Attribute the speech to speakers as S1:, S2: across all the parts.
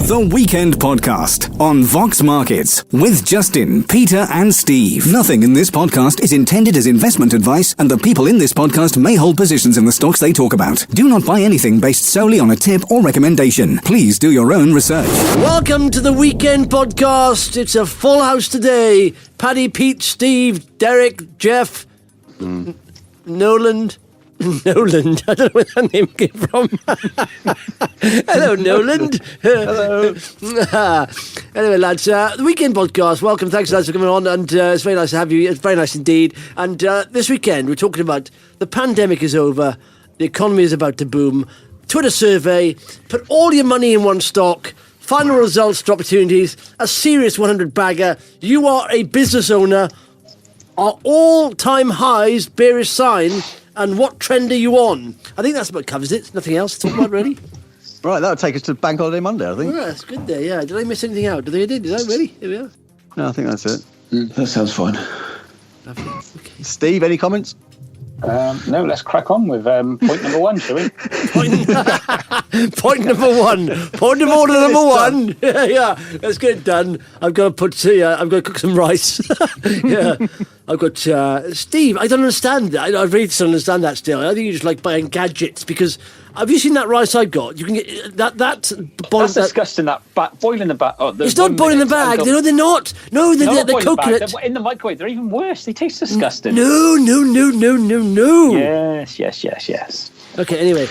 S1: The Weekend Podcast on Vox Markets with Justin, Peter and Steve. Nothing in this podcast is intended as investment advice, and the people in this podcast may hold positions in the stocks they talk about. Do not buy anything based solely on a tip or recommendation. Please do your own research.
S2: Welcome to the Weekend Podcast. It's a full house today. Paddy, Pete, Steve, Derek, Jeff, Noland. Noland. I don't know where that name came from. Hello, Noland. Hello. Anyway, lads, the Weekend Podcast. Welcome. Thanks, lads, for coming on. And it's very nice to have you. It's very nice indeed. And this weekend, we're talking about the pandemic is over. The economy is about to boom. Twitter survey. Put all your money in one stock. Final results for opportunities. A serious 100 bagger. You are a business owner. Are all-time highs bearish sign? And what trend are you on? I think that's about covers it. Nothing else to talk about, really?
S3: Right, that'll take us to Bank Holiday Monday, I think.
S2: Yeah, that's good there, yeah. Did I miss anything out? Did I really? Here we are.
S3: No, I think that's it.
S4: That sounds fine.
S2: Lovely. Okay.
S3: Steve, any comments?
S4: No, let's crack on with point number one, shall we?
S2: Point number one. Point of order number one. Yeah, let's get it done. I've got to cook some rice. Yeah, I've got Steve. I don't understand that. I really don't understand that still. I think you just like buying gadgets because. Have you seen that rice I got? You can get that.
S4: That's disgusting. That boil in the bag. Oh,
S2: it's not boil in the bag. No, they're not. No, they're coconut.
S4: They're in the microwave. They're even worse. They taste disgusting.
S2: No.
S4: Yes.
S2: Okay. Anyway,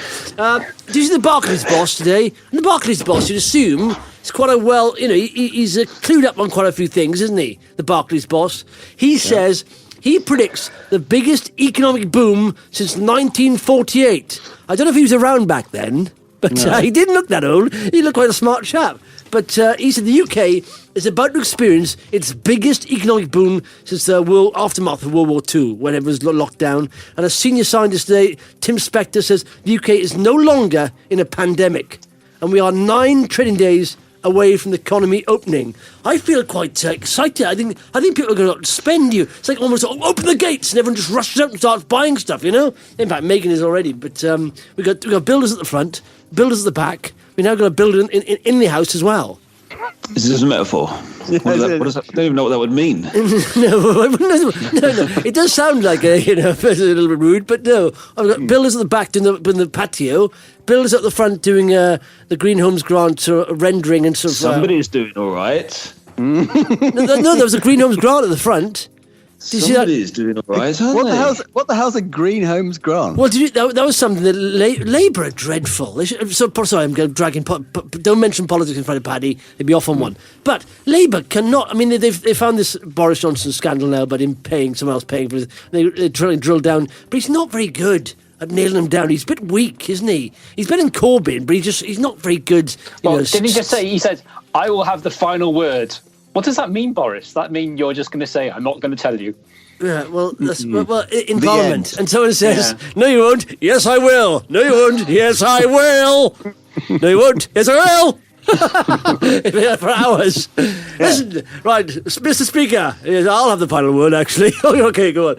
S2: did you see the Barclays boss today? And the Barclays boss, you'd assume, is quite a well. He's clued up on quite a few things, isn't he? The Barclays boss. He says. He predicts the biggest economic boom since 1948. I don't know if he was around back then, but he didn't look that old. He looked quite a smart chap. But he said the UK is about to experience its biggest economic boom since the aftermath of World War II, when it was locked down. And a senior scientist today, Tim Spector, says the UK is no longer in a pandemic. And we are 9 trading days away from the economy opening. I feel quite excited. I think people are going to spend you. It's like almost open the gates and everyone just rushes out and starts buying stuff, you know? In fact, Megan is already. But we got builders at the front, builders at the back. We're now going to build it in the house as well.
S4: Is this a metaphor? What is that? I don't even know what that would mean.
S2: No. It does sound like a little bit rude, but no. I've got builders at the back doing the patio, builders at the front doing the Green Homes grant sort of rendering and sort of.
S4: Somebody's doing all right.
S2: No, there was a Green Homes grant at the front. Did
S4: Somebody's doing all right, aren't they?
S3: What the hell's a Green Homes grant?
S2: Well, that was something that Labour are dreadful. Sorry, I'm dragging. Don't mention politics in front of Paddy. They'd be off on one. But Labour cannot. I mean, they found this Boris Johnson scandal now about him someone else paying for it. They drill down, but he's not very good at nailing him down. He's a bit weak, isn't he? He's better than Corbyn, but he's not very good.
S4: Didn't he just say? He said, "I will have the final word." What does that mean, Boris? That mean you're just going to say, I'm not going to tell you?
S2: Yeah, well, in Parliament. And someone says, No, you won't. Yes, I will. No, you won't. Yes, I will. No, you won't. Yes, I will. For hours. Listen, right, Mr. Speaker. I'll have the final word, actually. Okay, go on.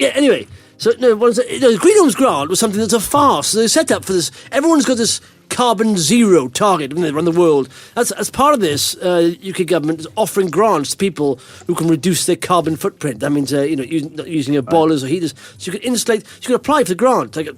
S2: Anyway. So, the Green Homes grant was something that's a farce. So they set up for this. Everyone's got this carbon zero target around the world. As part of this, UK government is offering grants to people who can reduce their carbon footprint. That means, using your boilers or heaters. So you can insulate. So you can apply for the grant, like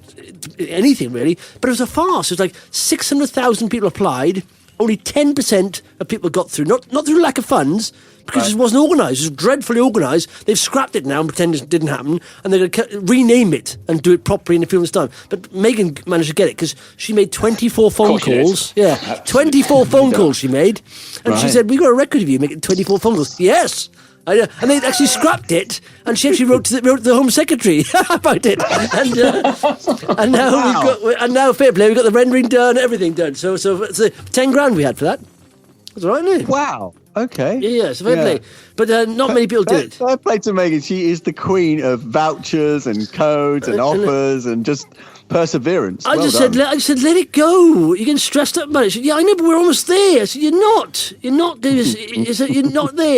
S2: anything really. But it was a farce. It was like 600,000 people applied. Only 10% of people got through. Not through lack of funds, because it wasn't organised. It was dreadfully organised. They've scrapped it now and pretend it didn't happen, and they're going to rename it and do it properly in a few months' time. But Megan managed to get it because she made 24 phone calls. Yeah, 24 phone calls she made, and she said, "We got a record of you making 24 phone calls." Yes. And they actually scrapped it, and she actually wrote to the Home Secretary about it. And now fair play, we got the rendering done, everything done. So it's 10 grand we had for that. That's all right, isn't it?
S3: Wow. Okay.
S2: Yeah. So fair play, but not many people do it.
S3: Fair play to Megan. She is the queen of vouchers and codes and offers and just perseverance.
S2: I just said, let it go. You're getting stressed up about it. She said, yeah, I know, but we're almost there. I said, you're not. You're not there.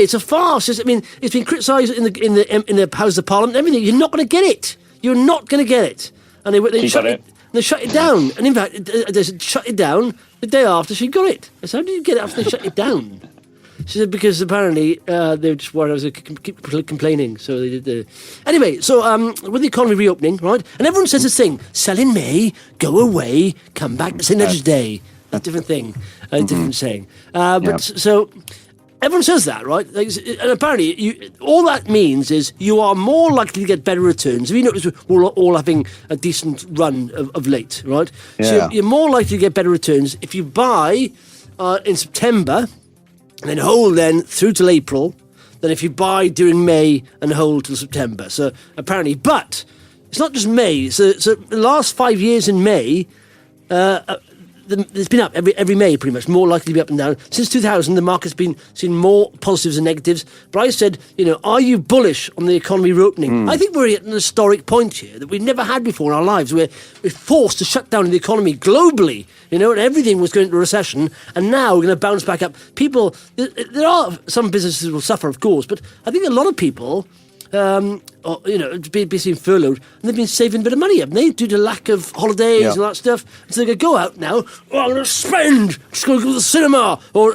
S2: It's a farce. It's been criticised in the House of Parliament and everything. You're not going to get it. You're not going to get it. And they they shut it down. And in fact, they said, shut it down the day after she got it. I said, how did you get it after they shut it down? She said, because apparently they were just worried I was keep complaining. So they did the... Anyway, so with the economy reopening, right? And everyone says this thing, sell in May, go away, come back St. Leger's Day. That's a different thing, different saying. So... Everyone says that, right? And apparently, all that means is you are more likely to get better returns. Have you noticed we're all having a decent run of late, right?
S3: Yeah.
S2: So you're more likely to get better returns if you buy in September and then hold then through till April than if you buy during May and hold till September. So apparently, but it's not just May. So the last 5 years in May... it's been up every May, pretty much, more likely to be up and down. Since 2000, the market's been seeing more positives and negatives. But I said, are you bullish on the economy reopening? I think we're at an historic point here that we've never had before in our lives. We're forced to shut down the economy globally, and everything was going into recession, and now we're going to bounce back up. People, there are some businesses will suffer, of course, but I think a lot of people... being furloughed, and they've been saving a bit of money, haven't they, due to lack of holidays and all that stuff. So they could go out now, I'm going to spend, just going to go to the cinema, or,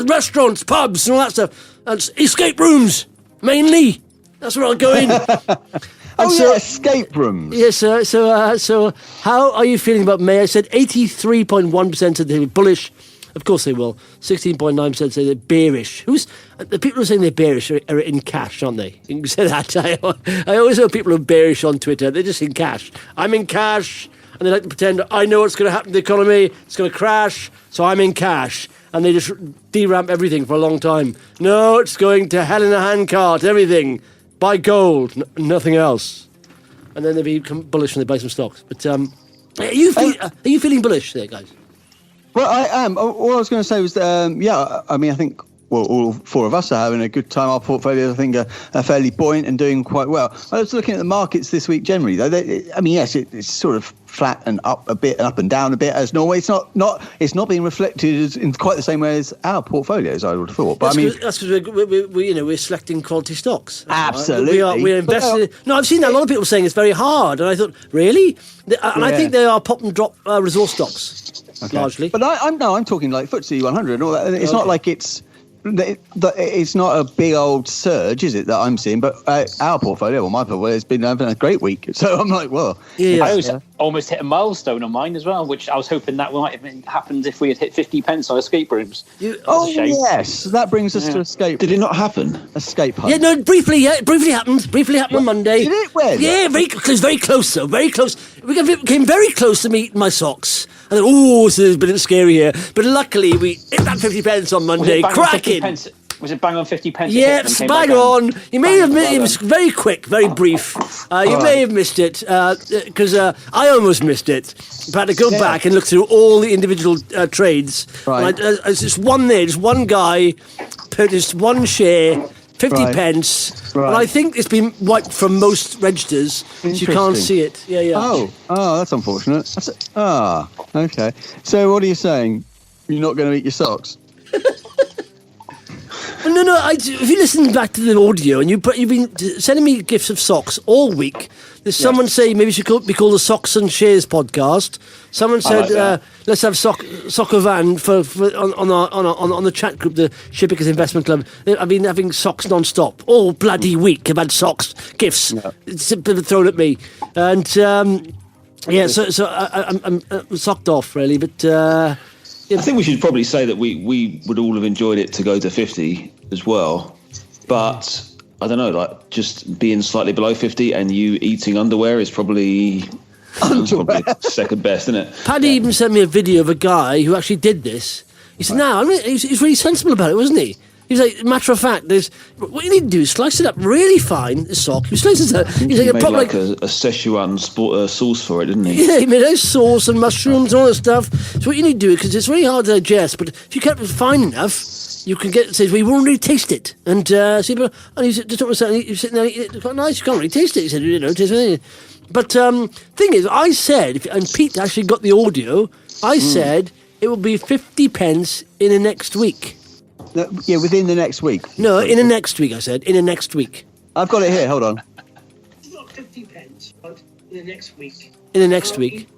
S2: restaurants, pubs, and all that stuff. And escape rooms, mainly. That's where I'll go in.
S3: Escape rooms.
S2: Yes, so how are you feeling about May? I said 83.1% said they were bullish. Of course they will. 16.9% say they're bearish. The people who are saying they're bearish are in cash, aren't they? You can say that. I always know people who are bearish on Twitter. They're just in cash. I'm in cash, and they like to pretend I know what's going to happen to the economy. It's going to crash, so I'm in cash, and they just de-ramp everything for a long time. No, it's going to hell in a handcart. Everything, buy gold, nothing else, and then they become bullish when they buy some stocks. But are you feeling bullish there, guys?
S3: Well, I am. All I was going to say was, I think, all four of us are having a good time. Our portfolios, I think, are fairly buoyant and doing quite well. I was looking at the markets this week generally, though. Yes, it's sort of flat and up a bit and up and down a bit as normal. It's not being reflected in quite the same way as our portfolios, I would have thought. But
S2: that's because we're selecting quality stocks.
S3: Absolutely,
S2: we're investing. No, I've seen a lot of people saying it's very hard, and I thought, really? And I think they are pop and drop resource stocks. Okay. Largely,
S3: but I'm talking like FTSE 100 and all that. It's not like it's not a big old surge, is it, that I'm seeing? But our portfolio, my portfolio, has been having a great week. So I'm like, well,
S4: I almost hit a milestone on mine as well, which I was hoping that might have happened if we had hit 50 pence on escape rooms.
S3: Yes, that brings us to escape.
S5: Did it not happen?
S3: Escape hunt.
S2: Yeah, no, briefly happened. Briefly happened on Monday.
S3: Did it? When?
S2: Yeah, very close though. Very close. We came very close to meeting my socks. I thought, this is a bit scary here. But luckily, we hit that 50 pence on Monday. Cracking.
S4: Was it bang on 50 pence?
S2: Yeah, bang on. You may have missed it. It was very quick, very brief. You may have missed it because I almost missed it. But I had to go back and look through all the individual trades.
S3: Right.
S2: It's just one there, just one guy purchased one share, 50 pence.
S3: Right.
S2: And I think it's been wiped from most registers, so you can't see it. Yeah.
S3: Oh, that's unfortunate. Okay. So what are you saying? You're not going to eat your socks?
S2: No. If you listen back to the audio and you've been sending me gifts of socks all week. There's someone saying maybe it should be called the Socks and Shares podcast. Someone said let's have soccer van on the chat group, the Shippickers Investment Club. I've been having socks non-stop all bloody week. I've had socks gifts. It's been thrown at me, and so I'm socked off really, but.
S5: I think we should probably say that we would all have enjoyed it to go to 50 as well, but I don't know, like just being slightly below 50 and you eating underwear is probably second best, isn't it?
S2: Paddy even sent me a video of a guy who actually did this. He said, he's really sensible about it, wasn't he? He was like, matter of fact, what you need to do is slice it up really fine, the sock. He slices it up.
S5: He's like a Szechuan sauce for it, didn't he?
S2: Yeah, he made a sauce and mushrooms and all that stuff. So what you need to do, because it's really hard to digest, but if you kept it fine enough, you can get, says, well, you won't really taste it. And he's sitting there, it's quite nice, you can't really taste it. He said, taste anything. But thing is, I said, and Pete actually got the audio, I said it will be 50 pence in the next week.
S3: Yeah, within the next week.
S2: No, in the next week, I said. In the next week.
S3: I've got it here, hold on.
S6: It's not 50 pence, but in the next week.
S2: In the next week.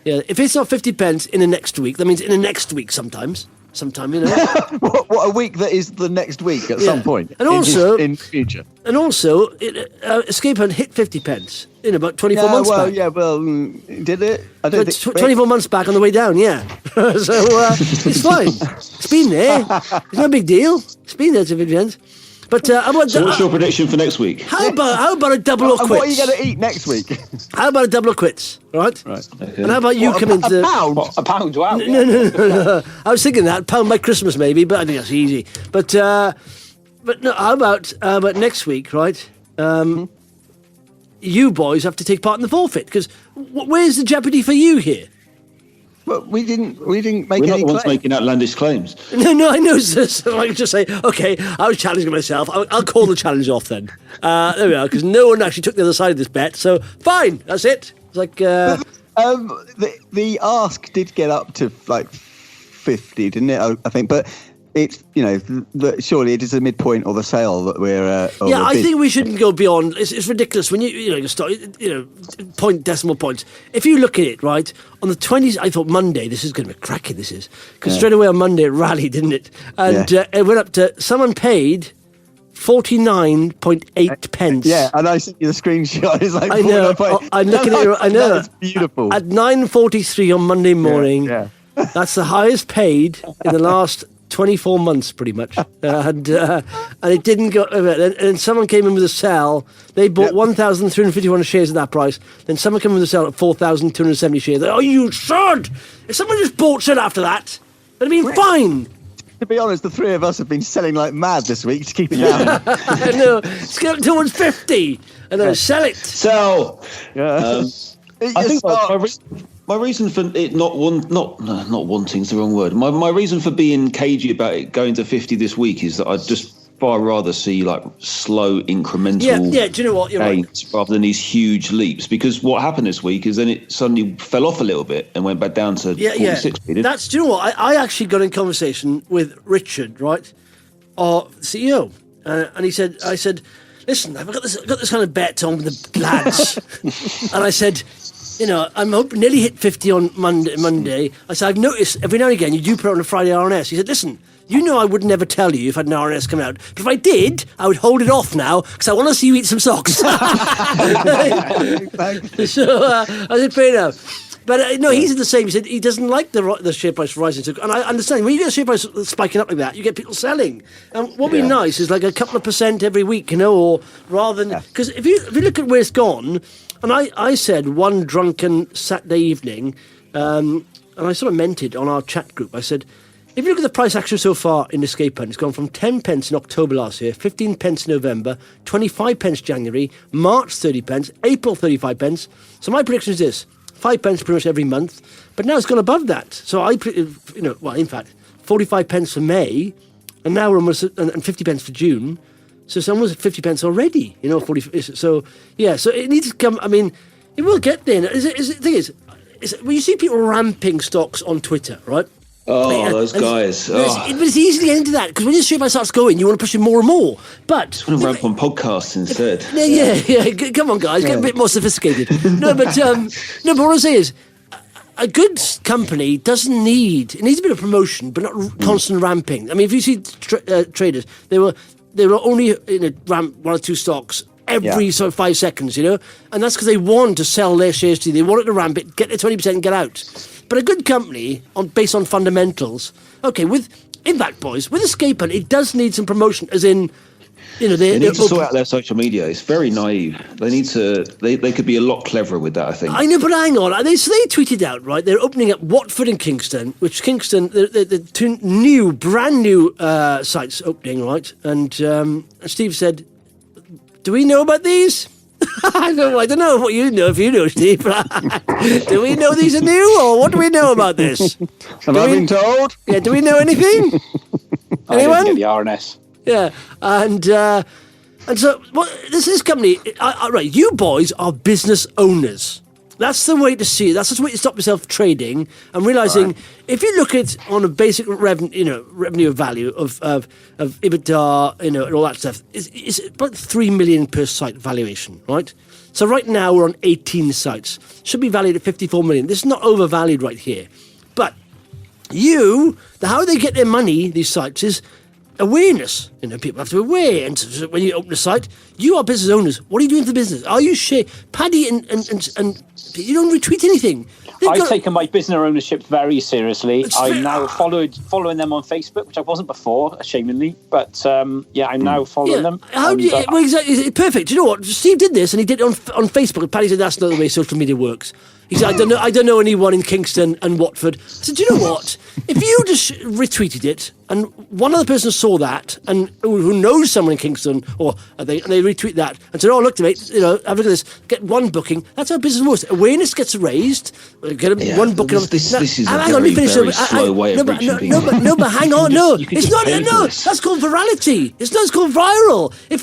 S2: Yeah, if it's not 50 pence in the next week, that means in the next week sometimes. Sometime, you know.
S3: what a week that is the next week at some point.
S2: And also
S3: in future.
S2: And also, Escape Hunt hit 50 pence in about 24 months back.
S3: Did it? I don't think
S2: 24 months back on the way down, yeah. So it's fine. It's been there. It's no big deal. It's been there to 50 pence. But
S5: so what's your prediction for next week?
S2: How about a double or quits?
S3: What are you going to eat next week?
S2: How about a double or quits? Right.
S5: Okay.
S2: And how about you come into
S3: a pound?
S4: A pound? Wow.
S2: No. I was thinking that pound by Christmas maybe, but I think that's easy. But no. How about next week? Right. You boys have to take part in the forfeit because where's the jeopardy for you here?
S3: But we didn't make
S5: We're
S3: any
S5: not the ones
S3: claims.
S5: making outlandish claims.
S2: No, I know. So I could just say, okay, I was challenging myself. I'll call the challenge off then. There we are, because no one actually took the other side of this bet. So fine, that's it. It's like
S3: the ask did get up to like 50, didn't it? I think, but it's surely it is a midpoint or the sale that we're.
S2: I think we shouldn't go beyond. It's ridiculous when you start decimal points. If you look at it right on the 20s, I thought Monday this is going to be cracking. This is because straight away on Monday it rallied, didn't it? And it went up to someone paid 49.8 pence.
S3: Yeah, and I sent you the screenshot. It's like
S2: I know. I'm looking at it. I know.
S3: That's beautiful.
S2: At 9:43 on Monday morning.
S3: Yeah.
S2: That's the highest paid in the last 24 months, pretty much. And it didn't go. And someone came in with a sell. They bought 1,351 shares at that price. Then someone came in with a sell at 4,270 shares. Oh, you should! If someone just bought shit after that, it'd have been fine.
S3: To be honest, the three of us have been selling like mad this week to keep it down.
S2: I know. It's getting towards 50. I know. Sell it.
S5: So,
S3: Yeah.
S5: I think my reason for it not wanting is the wrong word. My reason for being cagey about it going to 50 this week is that I'd just far rather see like slow incremental
S2: Yeah, do you know what? You're right.
S5: gains rather than these huge leaps. Because what happened this week is then it suddenly fell off a little bit and went back down to 46.
S2: Do you know what? I actually got in conversation with Richard, right, our CEO, and I said, listen, I've got this kind of bet on with the lads, and I said, I'm hoping nearly hit 50 on Monday. I said, I've noticed every now and again you do put it on a Friday RNS. He said, listen, I would never tell you if I had an RNS come out. But if I did, I would hold it off now because I want to see you eat some socks. So I said, fair enough. But no, he said the same. He said he doesn't like the share price rising. And I understand, when you get a share price spiking up like that, you get people selling. And what would be nice is like a couple of percent every week, or rather than... Because if you look at where it's gone... And I said one drunken Saturday evening, and I sort of meant it on our chat group. I said, if you look at the price action so far in Escape Hunt, it's gone from 10 pence in October last year, 15 pence in November, 25 pence January, March 30 pence, April 35 pence. So my prediction is this, 5 pence pretty much every month, but now it's gone above that. So in fact, 45 pence for May, and now we're almost and 50 pence for June. So it's almost 50 pence already, 40. So it needs to come. I mean, it will get there. The thing is, when you see people ramping stocks on Twitter, right?
S5: Oh, those guys.
S2: But it's easy to get into that because when your share price starts going, you want to push it more and more. But
S5: I want to ramp on podcasts instead.
S2: Yeah. Come on, guys, get a bit more sophisticated. But what I'm saying is, a good company it needs a bit of promotion, but not constant ramping. I mean, if you see traders, they were only ramp one or two stocks every sort of 5 seconds, and that's because they want to sell their shares to you. They wanted to ramp it, get their 20% and get out. But a good company, based on fundamentals, in fact, boys, with Escape Hunt, it does need some promotion, as in,
S5: they need to sort out their social media. It's very naive. They need to. They could be a lot cleverer with that, I think.
S2: I know, but hang on. They tweeted out, right? They're opening up Watford and Kingston, which the two brand new sites opening, right? And Steve said, "Do we know about these?" I don't know what you know, if you know, Steve. Do we know these are new, or what do we know about this?
S3: Have I been told?
S2: Yeah, do we know anything? Anyone?
S4: I didn't get the RNS.
S2: Yeah, and so this company, right? You boys are business owners, That's the way to see it. That's the way to stop yourself trading and realizing if you look at on a basic revenue value of EBITDA, and all that stuff, it's about 3 million per site valuation, right? So right now we're on 18 sites. Should be valued at 54 million. This is not overvalued right here. But how they get their money, these sites, is awareness. People have to be aware. And so when you open a site, you are business owners. What are you doing for the business? Are you Paddy and you don't retweet anything.
S4: I've taken my business ownership very seriously. I'm now following them on Facebook, which I wasn't before, ashamedly. But I'm now following them.
S2: Exactly, perfect. You know what? Steve did this, and he did it on Facebook. And Paddy said that's not the way social media works. He said, I don't know anyone in Kingston and Watford. I said, do you know what? If you just retweeted it, and one other person saw that, and who knows someone in Kingston, and they retweet that, and said, look, mate, have a look at this, get one booking. That's how business works. Awareness gets raised. Get one booking.
S5: This is a very slow way of reaching people.
S2: No, but hang on. No, it's not. No, that's called virality. It's called viral. If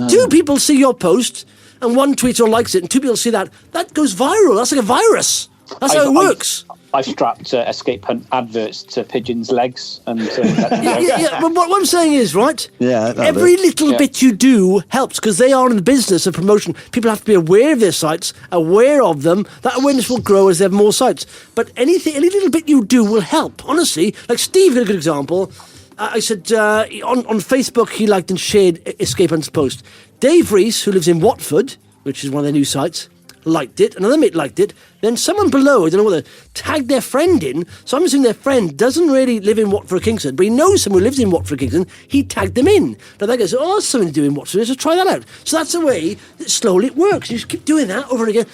S2: two people see your post, and one tweets or likes it, and two people see that goes viral. That's like a virus. That's how it works.
S4: I've strapped escape hunt adverts to pigeons' legs. And
S2: But what I'm saying is, right?
S3: Yeah.
S2: Every little bit you do helps because they are in the business of promotion. People have to be aware of their sites, aware of them. That awareness will grow as they have more sites. But any little bit you do will help. Honestly, like Steve got a good example. I said on Facebook he liked and shared Escape Hunt's post. Dave Rees, who lives in Watford, which is one of their new sites, liked it. Another mate liked it. Then someone below, I don't know whether, tagged their friend in. So I'm assuming their friend doesn't really live in Watford or Kingston, but he knows someone who lives in Watford or Kingston. He tagged them in. Now they go, that's something to do in Watford. So try that out. So that's the way that slowly it works. You just keep doing that over and again.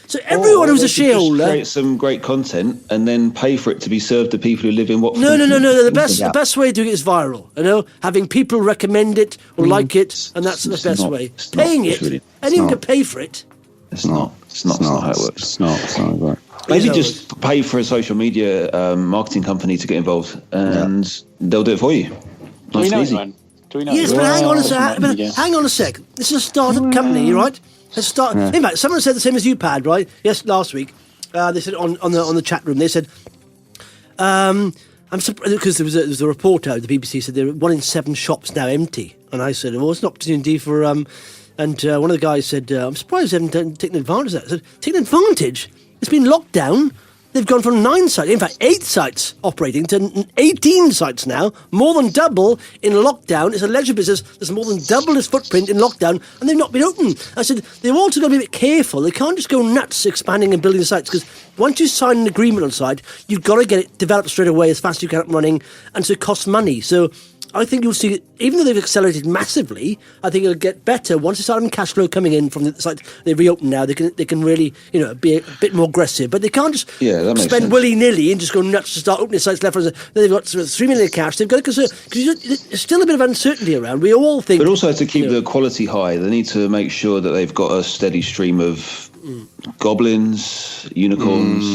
S2: So everyone who's a shareholder
S5: create some great content and then pay for it to be served to people who live in Watford.
S2: No. The best way of doing it is viral. Having people recommend it or like it, and that's the best way. Paying it, anyone can pay for it.
S5: It's not how it works.
S3: It's not how it works.
S5: Maybe just pay for a social media marketing company to get involved, and they'll do it for you. Nice and easy.
S4: Do we know?
S2: Yes, but hang on a sec. This is a startup company, right? In fact, someone said the same as you, Pad, right? Yes, last week. They said on the chat room. They said, "I'm surprised," because there was a report out. The BBC said there are 1 in 7 shops now empty, and I said, "Well, it's an opportunity for." And one of the guys said, "I'm surprised they haven't taken advantage of that." I said, "Taken advantage? It's been locked down. They've gone from 9 sites, in fact 8 sites operating to 18 sites now, more than double in lockdown. It's a leisure business that's more than double its footprint in lockdown, and they've not been open." I said, they've also got to be a bit careful. They can't just go nuts expanding and building sites, because once you sign an agreement on site, you've got to get it developed straight away as fast as you can up and running, and so it costs money. So I think you'll see, even though they've accelerated massively, I think it'll get better once they start having cash flow coming in from the site. They reopen now. They can really be a bit more aggressive, but they can't just spend willy-nilly and just go nuts to start opening sites left and right. They've got 3 million in cash. They've got to, because there's still a bit of uncertainty around. We all think,
S5: but also to keep the quality high, they need to make sure that they've got a steady stream of goblins, unicorns.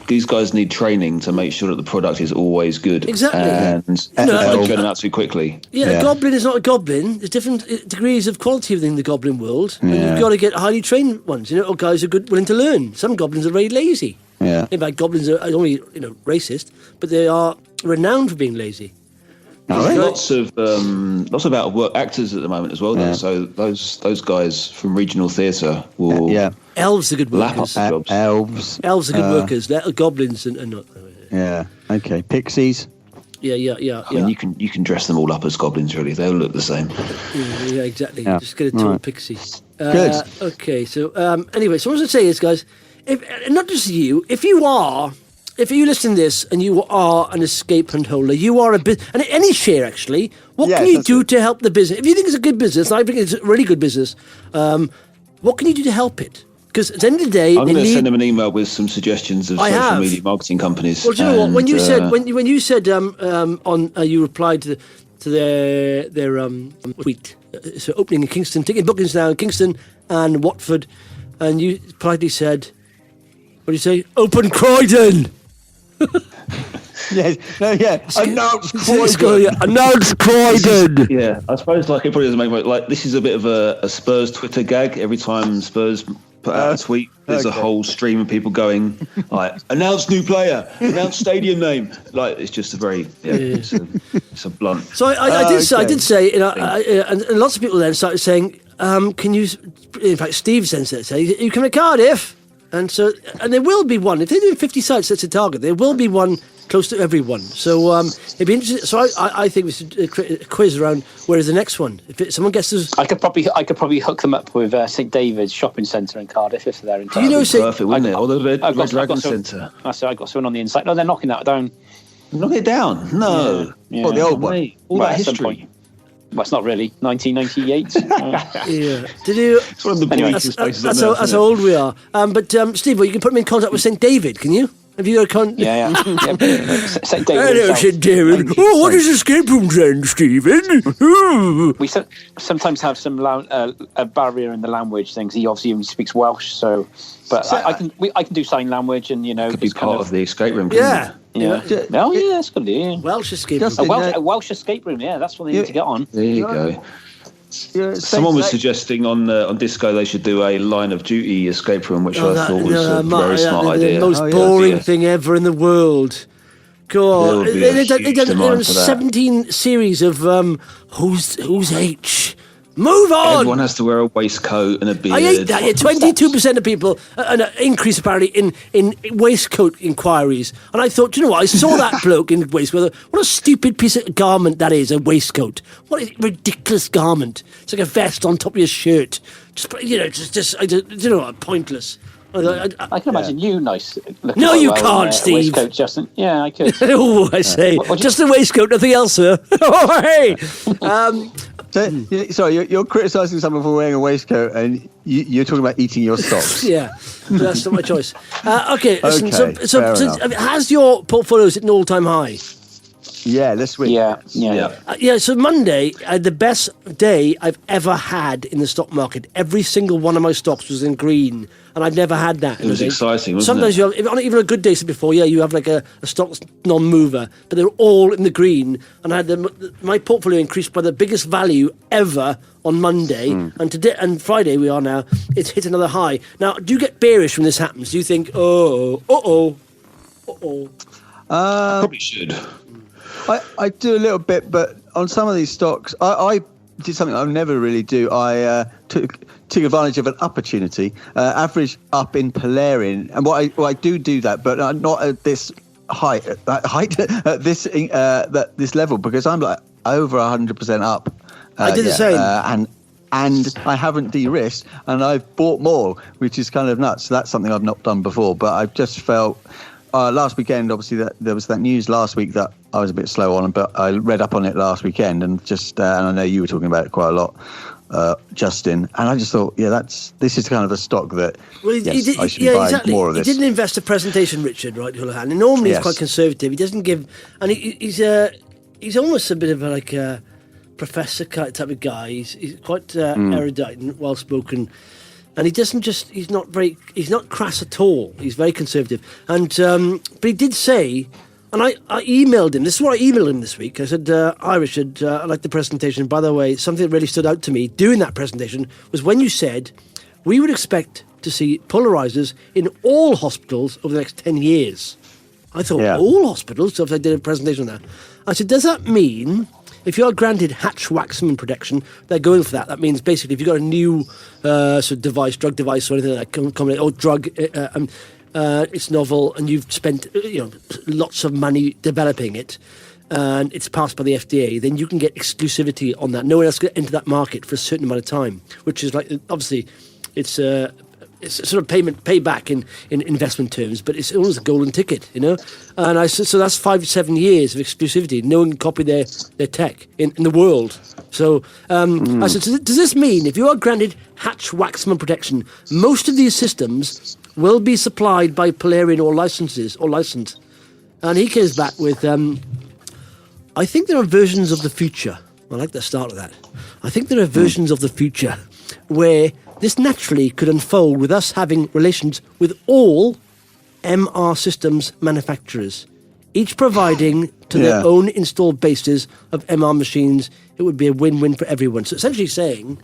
S5: These guys need training to make sure that the product is always good.
S2: Exactly.
S5: And don't turn them out too quickly.
S2: A goblin is not a goblin. There's different degrees of quality within the goblin world. And you've got to get highly trained ones, or guys who are good, willing to learn. Some goblins are very lazy.
S3: Yeah.
S2: In fact, goblins are only, racist, but they are renowned for being lazy.
S5: Lots of out of work actors at the moment as well. Though. So those guys from regional theatre will
S2: elves are good workers.
S3: Elves
S2: are good workers. They're goblins and not.
S3: Yeah. Okay. Pixies.
S2: Yeah.
S5: I mean, you can dress them all up as goblins. Really, they'll look the same.
S2: Yeah, exactly. Yeah. Just get a tall pixie.
S3: Good.
S2: Okay. So anyway, so what I was going to say is, guys, not just you, if you listen to this and you are an escape hunt holder, you are and any share actually, what can you do to help the business? If you think it's a good business, and I think it's a really good business, what can you do to help it? Because at the end of the day,
S5: I'm going to send them an email with some suggestions of social media marketing companies.
S2: Well, do you know what? When you said you replied to their tweet, so opening in Kingston, taking bookings now in Kingston and Watford, and you politely said, what do you say? Open Croydon.
S3: Announce Croydon.
S2: Announce Croydon.
S5: Yeah, I suppose it probably doesn't make this is a bit of a Spurs Twitter gag. Every time Spurs put out a tweet. There's a whole stream of people going, like, announce new player, announce stadium name. Like, it's just a very, it's a blunt.
S2: So I did say, and lots of people then started saying, can you, in fact, Steve sends it, say, you come to Cardiff? And there will be one. If they're doing 50 sites, that's a target. There will be one close to everyone. So it'd be interesting. So I think we should create a quiz around where is the next one. If someone guesses,
S4: I could probably hook them up with St David's shopping centre in Cardiff if they're in.
S2: Do you know
S5: perfect, wouldn't it? Or the Red Dragon Centre.
S4: I got someone on the inside. No, they're knocking that down.
S5: Knock it down? No.
S4: Yeah.
S3: Well, the old one.
S5: All that history.
S4: Well, it's not really 1998.
S2: yeah. Did you?
S5: It's one of the brightest places on earth,
S2: that's how old we are. But Steve, well, you can put me in contact with St David, can you? Have you got a
S4: Yeah. St David.
S2: Hello, St David. Oh, what is escape room then, Stephen?
S4: We sometimes have some a barrier in the language things. He obviously even speaks Welsh, so. But I can do sign language, and
S5: could be part of the escape room.
S2: Yeah.
S4: Yeah. Oh, yeah, that's good. Yeah.
S2: Welsh escape room.
S4: A Welsh escape room. Yeah, that's what they need to get on.
S5: There you go. Someone was suggesting on Disco they should do a Line of Duty escape room, which I thought was a very smart idea.
S2: The most boring thing ever in the world. God, they've done 17 series of who's H. Move on!
S5: Everyone has to wear a waistcoat and a beard.
S2: I hate that. Yeah, 22% of people, an increase apparently in waistcoat inquiries. And I thought, you know what? I saw that bloke in waistcoat. What a stupid piece of garment that is, a waistcoat. What a ridiculous garment. It's like a vest on top of your shirt. Pointless.
S4: I can imagine you nice.
S2: No, you can't, Steve.
S4: Waistcoat, Justin. Yeah, I could.
S2: Oh, I say. Just a waistcoat, nothing else, sir. Oh, hey!
S3: Sorry, you're criticising someone for wearing a waistcoat, and you're talking about eating your socks.
S2: Yeah, that's not my choice. Okay, listen, so has your portfolio hit an all-time high?
S3: Yeah, this week.
S2: Yeah. So Monday, the best day I've ever had in the stock market. Every single one of my stocks was in green, and I've never had that.
S5: It was exciting, wasn't
S2: Sometimes you have, on even a good day before, you have like a stock non-mover, but they're all in the green. And I had my portfolio increased by the biggest value ever on Monday, and today and Friday we are now. It's hit another high. Now, do you get bearish when this happens? Do you think,
S3: I
S5: probably should.
S3: I do a little bit, but on some of these stocks, I did something I never really do. I took advantage of an opportunity, average up in Polarean, and I do that, but not at this height at this level, because I'm like over 100% up.
S2: I did the same,
S3: and I haven't de-risked, and I've bought more, which is kind of nuts. So that's something I've not done before, but I've just felt. Last weekend, obviously, that there was that news last week that I was a bit slow on, but I read up on it last weekend, and and I know you were talking about it quite a lot, Justin. And I just thought, this is kind of a stock that I should be buying more of this.
S2: He didn't invest a presentation, Richard, right, Houlihan? And normally he's quite conservative. He doesn't give, and he's almost a bit of like a professor type of guy. He's quite erudite and well spoken. And he's not crass at all. He's very conservative. And but he did say, and I emailed him, this is what I emailed him this week. I said, hi Richard, I like the presentation. By the way, something that really stood out to me doing that presentation was when you said, we would expect to see polarizers in all hospitals over the next 10 years. I thought, all hospitals? So if I did a presentation on that. I said, does that mean... If you are granted Hatch-Waxman protection, they're going for that. That means basically if you've got a new sort of device, drug device or anything like that, or drug, it's novel and you've spent lots of money developing it, and it's passed by the FDA, then you can get exclusivity on that. No one else can enter that market for a certain amount of time, which is like, obviously, it's sort of payback in investment terms, but it's almost a golden ticket, And so that's 5 to 7 years of exclusivity. No one can copy their tech in the world. So I said, does this mean if you are granted Hatch-Waxman protection, most of these systems will be supplied by Polarean or licensed? And he comes back with, I think there are versions of the future. I like the start of that. I think there are versions of the future where this naturally could unfold with us having relations with all MR systems manufacturers, each providing to their own installed bases of MR machines. It would be a win-win for everyone. So essentially saying,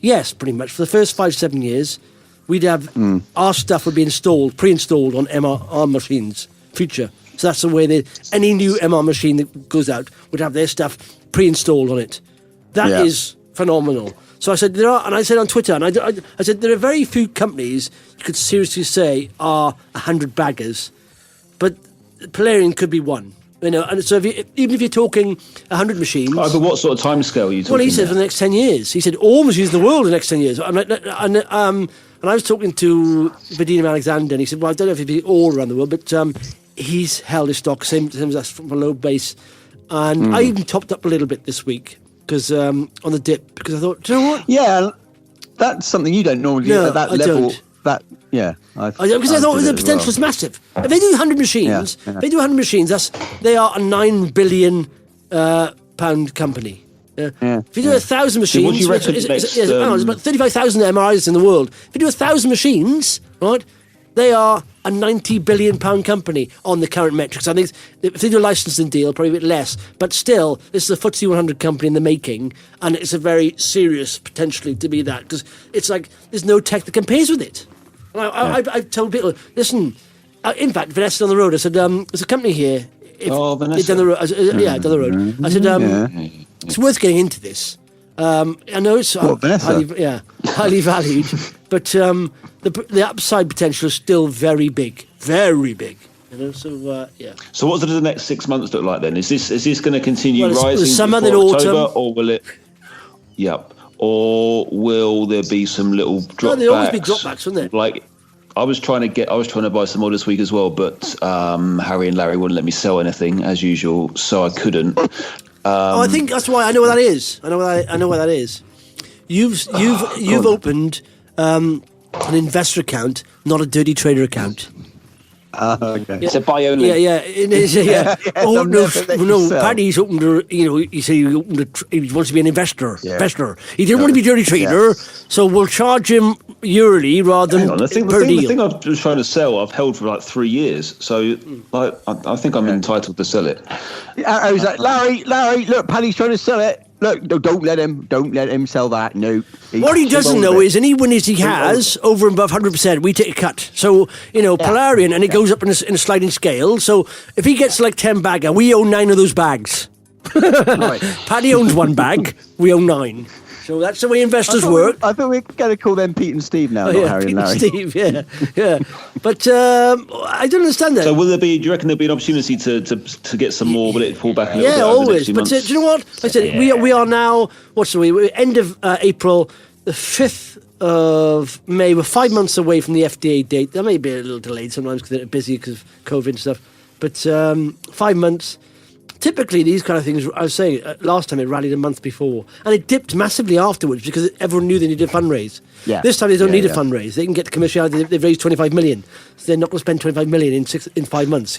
S2: yes, pretty much, for the first 5 to 7 years, we'd have our stuff would be installed, pre-installed on MR machines, future. So that's the way any new MR machine that goes out would have their stuff pre-installed on it. That is phenomenal. So I said, I said on Twitter, and I said, there are very few companies you could seriously say are 100 baggers, but Polarean could be one. And so even if you're talking 100 machines...
S5: Oh, but what sort of timescale are you talking
S2: Well, he said for the next 10 years. He said all machines in the world in the next 10 years. And I was talking to Vadim Alexander, and he said, well, I don't know if it'd be all around the world, but he's held his stock, same as us, from a low base. And I even topped up a little bit this week because on the dip, because I thought, do you know what?
S3: Yeah, that's something you don't normally do at that level.
S2: Don't.
S3: Because
S2: I thought the potential was massive. If they do 100 machines, they are a £9 billion pound company. If you do 1,000 machines,
S5: what do you reckon
S2: there's about 35,000 MRIs in the world. If you do 1,000 machines, right, they are a £90 billion company on the current metrics. I think if they do a licensing deal, probably a bit less. But still, this is a FTSE 100 company in the making, and it's a very serious potentially to be that, because it's like there's no tech that compares with it. I've told people, listen, in fact, Vanessa on the road, I said, there's a company here.
S5: Vanessa.
S2: Down the road. Down the road. I said, it's worth getting into this. I know it's highly valued, but the upside potential is still very big. Very big. So
S5: So what does the next 6 months look like then? Is this going to continue rising
S2: summer, then
S5: October,
S2: autumn,
S5: or will it? Yep. Or will there be some little dropbacks?
S2: No, there'll always be dropbacks, wouldn't there?
S5: Like, I was trying to buy some more this week as well, but Harry and Larry wouldn't let me sell anything as usual, so I couldn't.
S2: I think that's why I know what that is. I know what that is. You've opened an investor account, not a dirty trader account.
S3: Okay.
S4: It's a buy only.
S2: Yeah. It is, yeah. Oh no! Paddy's opened. He said he wants to be an investor.
S3: Yeah.
S2: Investor. He didn't want to be a dirty trader, so we'll charge him yearly rather than
S5: the
S2: per deal.
S5: The thing I was trying to sell, I've held for like 3 years, so I think I'm entitled to sell it.
S3: I was like, Larry, look, Paddy's trying to sell it. Look, don't let him sell that. No.
S2: What he doesn't know is any winners he has over and above 100%, we take a cut. So, Polarean, and it goes up in a sliding scale. So if he gets like 10 bagger, we own 9 of those bags.
S3: Right.
S2: Paddy owns 1 bag, we own 9. So that's the way investors work.
S3: I thought we're going to call them Pete and Steve now, not Harry
S2: Pete
S3: and Larry.
S2: Steve, yeah. But I don't understand that.
S5: So do you reckon there'll be an opportunity to get some more? Will it fall back a little bit?
S2: Yeah,
S5: over
S2: always.
S5: the
S2: But
S5: next
S2: do you know what? I said we are now, we're end of April, the 5th of May. We're 5 months away from the FDA date. That may be a little delayed sometimes because they're busy because of COVID and stuff. But 5 months. Typically, these kind of things, I was saying, last time it rallied a month before. And it dipped massively afterwards because everyone knew they needed a fundraise. Yeah. This time they don't need a fundraise. They can get the commission out. They've raised 25 million. So they're not going to spend 25 million in 5 months,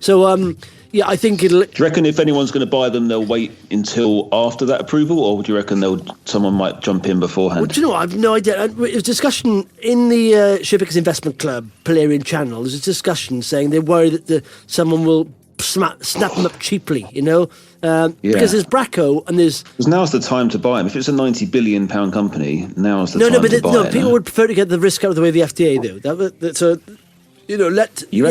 S2: So, I think it'll...
S5: Do you reckon if anyone's going to buy them, they'll wait until after that approval? Or do you reckon someone might jump in beforehand?
S2: Well, do you know what? I've no idea. There was a discussion in the Shippickers Investment Club Polarean channel. There's a discussion saying they're worried that someone will snap them up cheaply, because there's Bracco and there's...
S5: Because now's the time to buy them. If it's a £90 billion company, now's the time to buy them.
S2: People would prefer to get the risk out of the way of the FDA, though.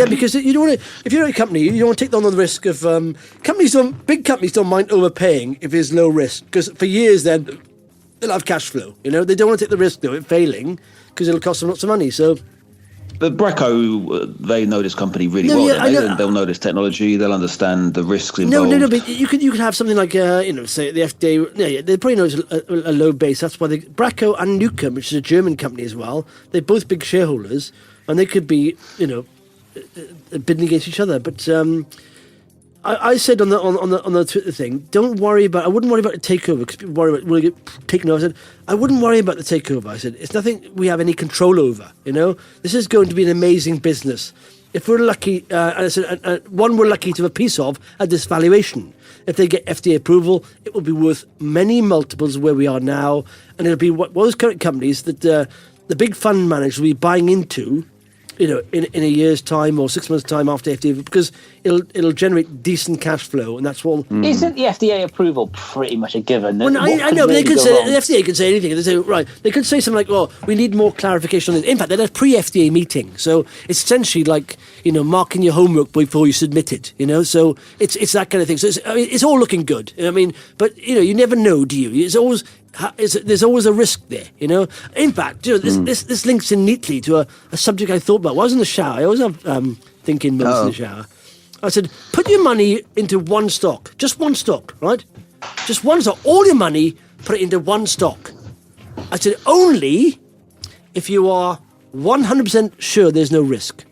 S2: Because you don't want to... If you're a company, you don't want to take on the risk of... Big companies don't mind overpaying if there's low risk, because for years then, they'll have cash flow, They don't want to take the risk, though, of failing, because it'll cost them lots of money, so...
S5: But Bracco, they know this company really well. Yeah, they'll know this technology. They'll understand the risks involved.
S2: No. But you could have something like, say the FDA. Yeah, they probably know it's a low base. That's why Bracco and Nukem, which is a German company as well. They're both big shareholders, and they could be, bidding against each other. But I said on the Twitter thing, don't worry about. I wouldn't worry about the takeover because people worry about will it get taken over. I said I wouldn't worry about the takeover. I said it's nothing we have any control over. This is going to be an amazing business. If we're lucky, and I said one we're lucky to have a piece of at this valuation. If they get FDA approval, it will be worth many multiples of where we are now, and it'll be what those current companies that the big fund managers will be buying into. in a year's time or 6 months' time after FDA, because it'll generate decent cash flow, and that's all.
S4: Isn't the FDA approval pretty much a given?
S2: Well, I know, but they could say the FDA could say anything. They say they could say something like, "Well, we need more clarification on this." In fact, they had a pre-FDA meeting, so it's essentially like marking your homework before you submit it. So it's that kind of thing. So it's all looking good. I mean, but you never know, do you? There's always a risk there, In fact, this links in neatly to a subject I thought about. While I was in the shower, I always have thinking moments in the shower. I said, put your money into one stock, just one stock, right? Just one stock. All your money, put it into one stock. I said, only if you are 100% sure there's no risk.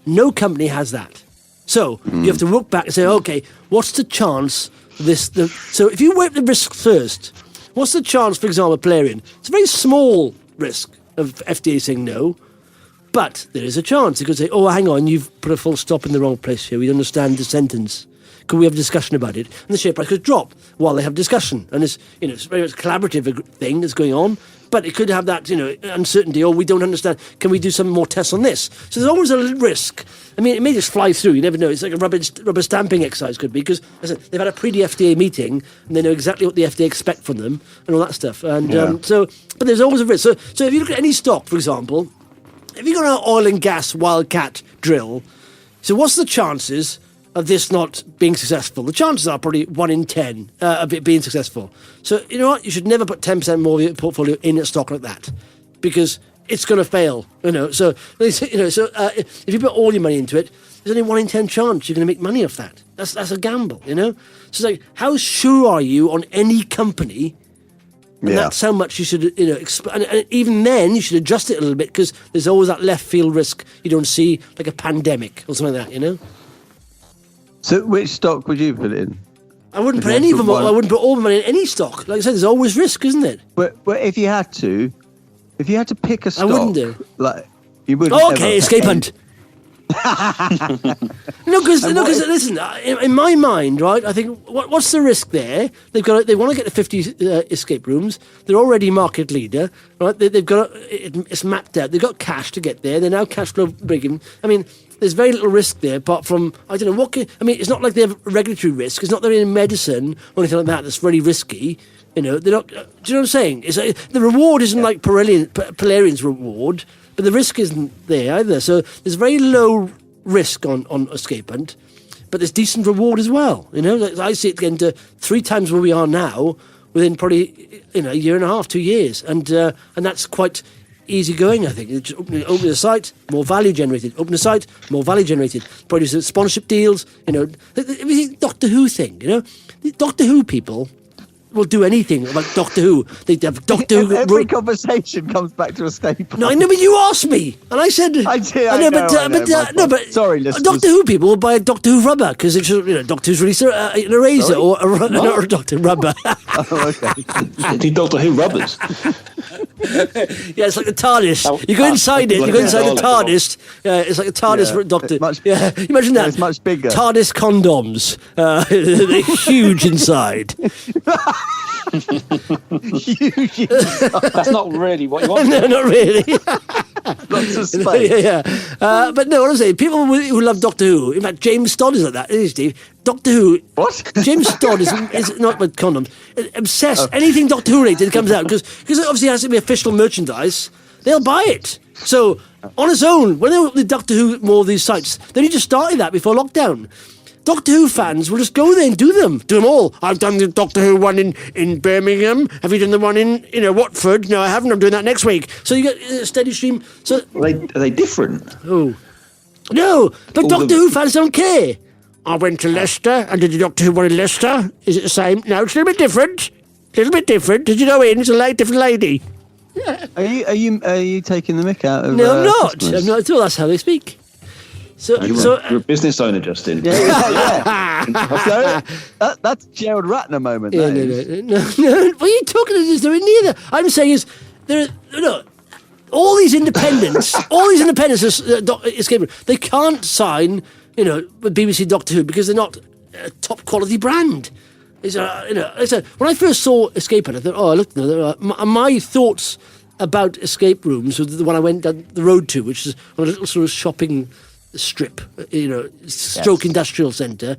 S2: No company has that. So you have to look back and say, okay, what's the chance so if you weigh the risk first, what's the chance, for example, Polarean? It's a very small risk of FDA saying no, but there is a chance. You could say, oh, hang on, you've put a full stop in the wrong place here. We don't understand the sentence. Could we have a discussion about it? And the share price could drop while they have discussion. And it's very much a collaborative thing that's going on, but it could have that, uncertainty, or we don't understand. Can we do some more tests on this? So there's always a risk. I mean, it may just fly through. You never know. It's like a rubber stamping exercise, could be, because as I said, they've had a pre-FDA meeting and they know exactly what the FDA expect from them and all that stuff. And but there's always a risk. So if you look at any stock, for example, if you've got an oil and gas wildcat drill, so what's the chances of this not being successful? The chances are probably 1 in 10 of it being successful. So you know what? You should never put 10% more of your portfolio in a stock like that, because it's going to fail. So if you put all your money into it, there's only 1 in 10 chance you're going to make money off that. That's a gamble. So it's like, how sure are you on any company? And that's how much you should, and even then you should adjust it a little bit, because there's always that left field risk you don't see, like a pandemic or something like that.
S3: So which stock would you put in?
S2: I wouldn't put any of them. I wouldn't put all the money in any stock. Like I said, there's always risk, isn't it?
S3: But if you had to pick a stock,
S2: I wouldn't do.
S3: Like you wouldn't.
S2: Oh, okay, escape hunt. No, because listen, in my mind, right? I think what's the risk there? They want to get to 50 escape rooms. They're already market leader, right? They've got it's mapped out. They've got cash to get there. They're now cash flow breaking. I mean, there's very little risk there, apart from I don't know it's not like they have regulatory risk. It's not they're in medicine or anything like that. That's very risky. They're not. Do you know what I'm saying? It's like, the reward isn't like Polarian's reward, but the risk isn't there either. So there's very low risk on escape hunt, but there's decent reward as well. Like I see it getting to 3 times where we are now within probably a year and a half, 2 years, and that's quite easy going. I think just open the site, more value generated. Open the site, more value generated. Probably some sponsorship deals. Everything Doctor Who thing. The Doctor Who people will do anything about Doctor Who. They have Doctor Who.
S3: Every conversation comes back to escape hunt.
S2: No, I know, but you asked me, and I said
S3: I know, but sorry, listeners.
S2: Doctor Who people will buy a Doctor Who rubber because Doctor Who's released an eraser or a Doctor rubber.
S3: Oh, okay.
S5: Do Doctor Who rubbers?
S2: Yeah, it's like the TARDIS. You go inside it. You go inside the TARDIS. Yeah, it's like a TARDIS for Doctor. Imagine that.
S3: It's much bigger.
S2: TARDIS condoms. They're huge inside.
S3: Huge.
S4: That's not really what you want.
S2: No, not really.
S3: Lots of space.
S2: Yeah. But no, what I'm saying, people who love Doctor Who, in fact, James Todd is like that, isn't he, Steve? Doctor Who.
S3: What?
S2: James Todd is not with condoms. Obsessed. Anything Doctor Who related comes out, because obviously it has to be official merchandise. They'll buy it. So on its own, when they open the Doctor Who more of these sites, they need to start that before lockdown. Doctor Who fans will just go there and do them all. I've done the Doctor Who one in Birmingham. Have you done the one in Watford? No, I haven't. I'm doing that next week. So you get a steady stream. So
S5: Are they different?
S2: Oh no, but Doctor Who fans don't care. I went to Leicester and did the Doctor Who one in Leicester. Is it the same? No, it's a little bit different. Did you go in? It's a different lady.
S3: Are you taking the mick out of?
S2: No, I'm not.
S3: Customers?
S2: I'm not at all. That's how they speak.
S5: You're a business owner, Justin.
S3: Yeah. So that's Gerald Ratner moment.
S2: No. What are you talking about? There's nowhere near that. I'm saying is all these independents, escape room, they can't sign, with BBC Doctor Who because they're not a top quality brand. When I first saw Escape Hunt, I thought, my thoughts about escape rooms, the one I went down the road to, which is on a little sort of shopping strip, stroke industrial centre.